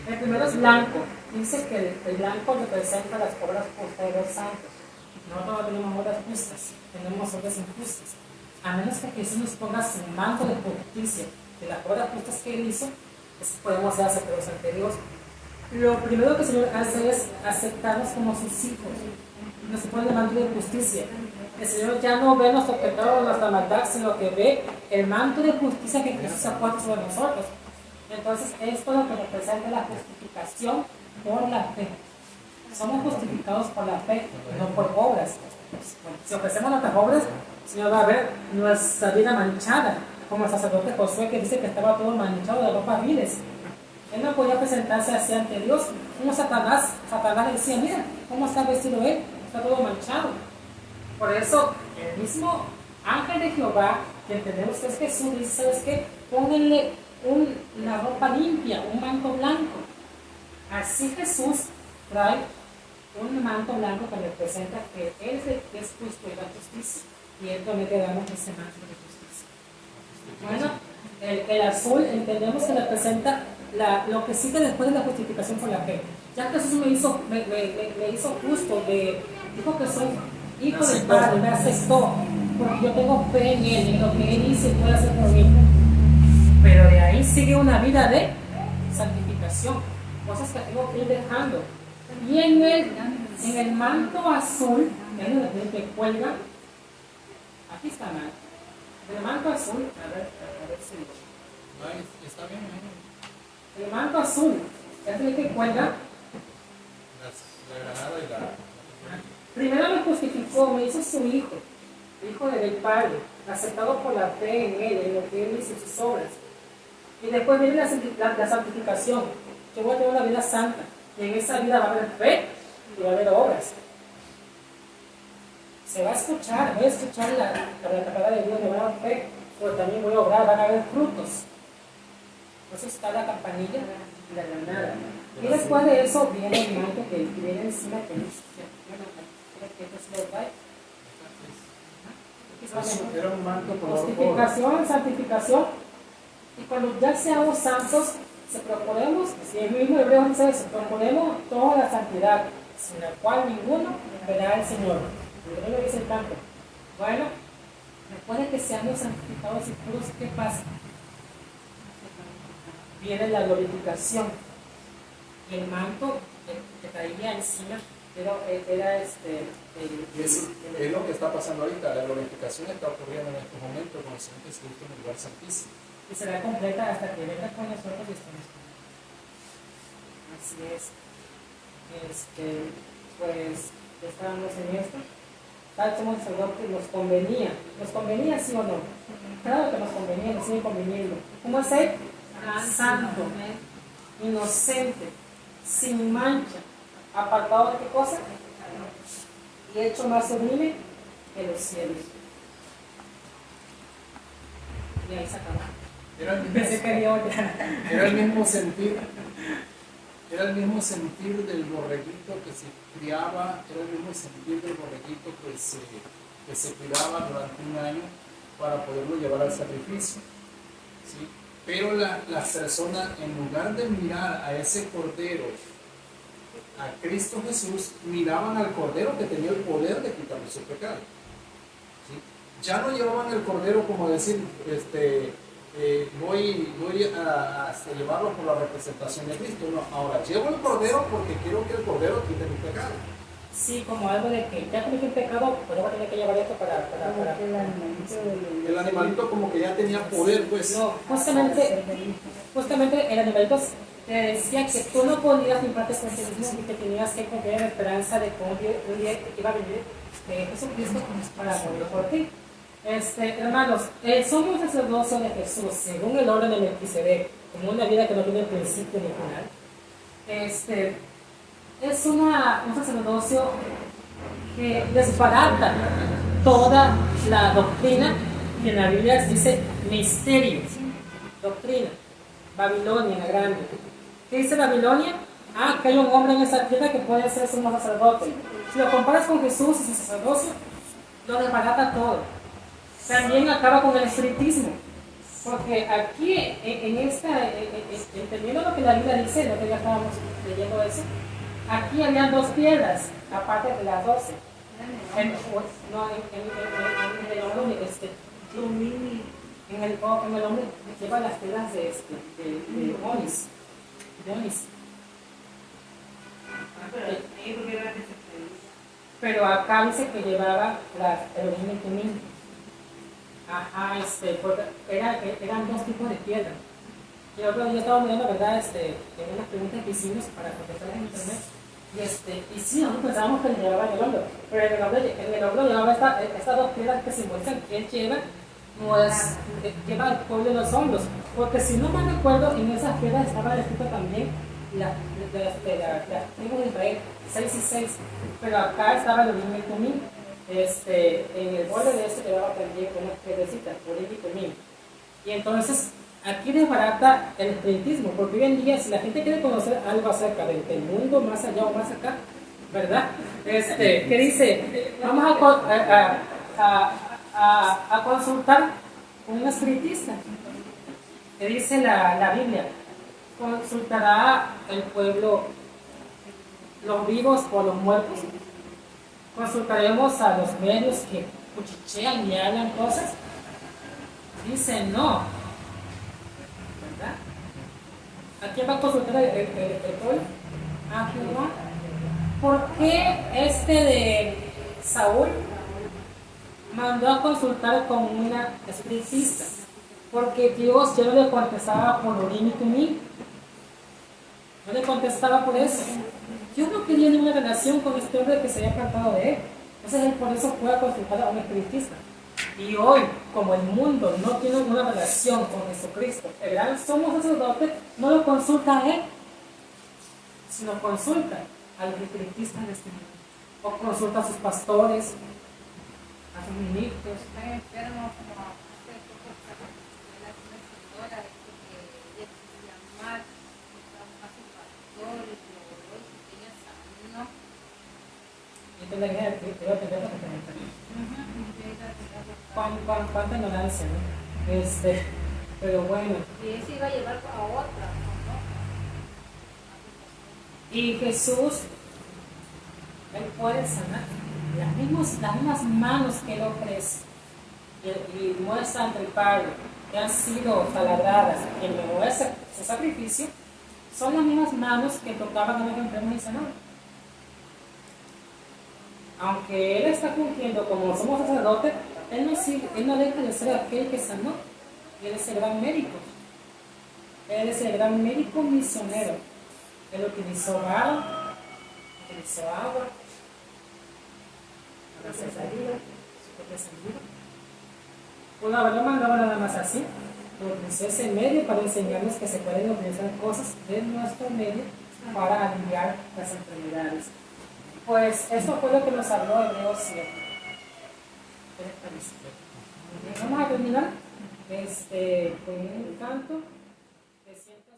El primero es blanco. Dice que el blanco representa las obras justas de los santos. Nosotros no tenemos obras justas, tenemos obras injustas. A menos que Jesús nos ponga su manto de justicia de las obras justas que Él hizo, podemos ser aceptados ante Dios. Lo primero que el Señor hace es aceptarnos como sus hijos. Nos pone el manto de justicia. El Señor ya no ve nuestro pecado, nuestra maldad, sino que ve el manto de justicia que Jesús ha puesto sobre nosotros. Entonces, esto es lo que representa la justificación por la fe. Somos justificados por la fe, no por obras. Si ofrecemos nuestras obras, el Señor va a ver nuestra vida manchada, como el sacerdote Josué, que dice que estaba todo manchado de ropas viles. Él no podía presentarse así ante Dios. Como Satanás le decía, mira, ¿cómo está vestido él? Está todo manchado. Por eso, el mismo ángel de Jehová, que entendemos que es Jesús, dice, ¿sabes qué? Pónganle una ropa limpia, un manto blanco. Así Jesús trae un manto blanco que representa que Él es el que es justo y la justicia. Y Él también le damos ese manto de justicia. Bueno, el azul entendemos que representa lo que sigue después de la justificación por la fe. Ya Jesús me hizo justo, dijo que soy hijo del Padre, me aceptó, porque yo tengo fe en Él, en lo que Él hizo y puede hacer por mí. Pero de ahí sigue una vida de santificación, cosas que tengo que ir dejando. Y en el manto azul, que cuelga, aquí está mal. El manto azul, a ver si. Está bien, El manto azul, es el que cuelga. La granada y la. Primero me justificó, me hizo su hijo del Padre, aceptado por la fe en Él, en lo que Él hizo, sus obras. Y después viene la santificación. Yo voy a tener una vida santa, y en esa vida va a haber fe y va a haber obras. Se va a escuchar, voy a escuchar la palabra de Dios, me va a dar fe, pero también voy a obrar, van a haber frutos. Por eso está la campanilla y la granada. Y después de eso viene el manto que viene encima, que era un manto por justificación, santificación. Y cuando ya seamos santos, se proponemos, si el mismo Hebreo dice eso, proponemos toda la santidad, sin la cual ninguno verá al Señor. El Hebreo dice tanto. Bueno, después de que seamos santificados y puros, ¿qué pasa? Viene la glorificación. Y el manto que traía encima es lo que está pasando ahorita. La glorificación está ocurriendo en estos momentos con el Señor Jesucristo en el lugar santísimo. Y será completa hasta que venga con nosotros y estemos con Él. Así es. Pues estábamos en esto. Tal como sacerdote nos convenía. ¿Nos convenía, sí o no? Claro que nos convenía, nos sigue conveniendo. ¿Cómo es Él? Santo, inocente, sin mancha, apartado de qué cosa, y hecho más sublime que los cielos. Y ahí se acabó. Era el mismo sentir. Era el mismo sentir del borreguito que se criaba, era el mismo sentir del borreguito que se cuidaba durante un año para poderlo llevar al sacrificio. ¿Sí? Pero las personas, en lugar de mirar a ese cordero, a Cristo Jesús, miraban al cordero que tenía el poder de quitarle su pecado. ¿Sí? Ya no llevaban el cordero como decir, voy a llevarlo por la representación de Cristo. No, ahora llevo el cordero porque quiero que el cordero quite mi pecado. sí, como algo de que ya cometí un pecado, pues yo voy a tener que llevar esto para El animalito como que ya tenía poder, pues. no, justamente el animalito te decía que tú no podías limpiarte con ti mismo y que tenías que confiar en la esperanza de que un día iba a venir Jesucristo para morir por ti. Hermanos, somos sacerdocio de Jesús según el orden de Melquisedec, como una vida que no tiene principio ni final. Es un sacerdocio que desbarata toda la doctrina que en la Biblia dice misterio, doctrina, Babilonia la grande. ¿Qué dice Babilonia? Que hay un hombre en esa tierra que puede ser sumo sacerdote. Si lo comparas con Jesús y su sacerdocio, lo desbarata todo. También acaba con el espiritismo, porque aquí entendiendo lo que la Biblia dice, lo que ya estábamos leyendo eso, aquí había 2 piedras, aparte de las 12. En el hombre, en el hombre lleva las piedras de onis. Pero acá dice que llevaba el origen de Tumín. Porque eran 2 tipos de piedra. Yo estaba mirando, ¿verdad? En unas preguntas que hicimos para contestar en internet. Y sí, nosotros pensábamos que le llevaba en el hombro, pero en el hombro llevaba estas 2 piedras que simbolizan que él lleva, pues lleva el pueblo en los hombros. Porque si no me recuerdo, en esas piedras estaba escrito también las tribus de Israel, 6 y 6, pero acá estaba el origen de Tumín. En el borde de llevaba también unas piedrecitas, origen y Tumín. Y entonces, aquí desbarata el espiritismo, porque hoy en día, si la gente quiere conocer algo acerca del mundo, más allá o más acá, ¿verdad? ¿Qué dice? Vamos a consultar con un espiritista. ¿Qué dice la Biblia? Consultará el pueblo los vivos o los muertos. Consultaremos a los medios que cuchichean y hablan cosas. Dice no. ¿Verdad? ¿A quién va a consultar el pueblo? A Jehová. ¿Por qué de Saúl mandó a consultar con una espiritista? Porque Dios ya no le contestaba por Urim y Tumim. No le contestaba por eso. Dios no quería ninguna relación con este hombre que se había apartado de él. Entonces él por eso fue a consultar a un espiritista. Y hoy, como el mundo no tiene una relación con Jesucristo, el gran sumo sacerdote no lo consulta a él, sino consulta a los espiritistas de este mundo. O consulta a sus pastores, a sus ministros. Están enfermos como hace poco la señora que decía mal, a sus pastores, Y entonces la iglesia te va a tener cuánta ignorancia, ¿no? Pero bueno. y eso iba a llevar a otra, ¿no? Y Jesús, Él puede sanar. Las mismas manos que Él ofrece y muestra ante el Padre, que han sido taladradas en ese sacrificio, son las mismas manos que tocaban a los enfermos y sanaban. Aunque Él está fungiendo como somos sacerdotes, Él no deja de ser aquel que sanó. Él es el gran médico. Él es el gran médico misionero. Él utilizó barro, utilizó agua para hacer salida, su propia salida. Pudo haberlo mandado nada más así, pero utilizó ese medio para enseñarnos que se pueden utilizar cosas de nuestro medio para aliviar las enfermedades. Pues eso fue lo que nos habló Hebreos 7. ¿Qué les parece? Vamos a terminar con un canto que siempre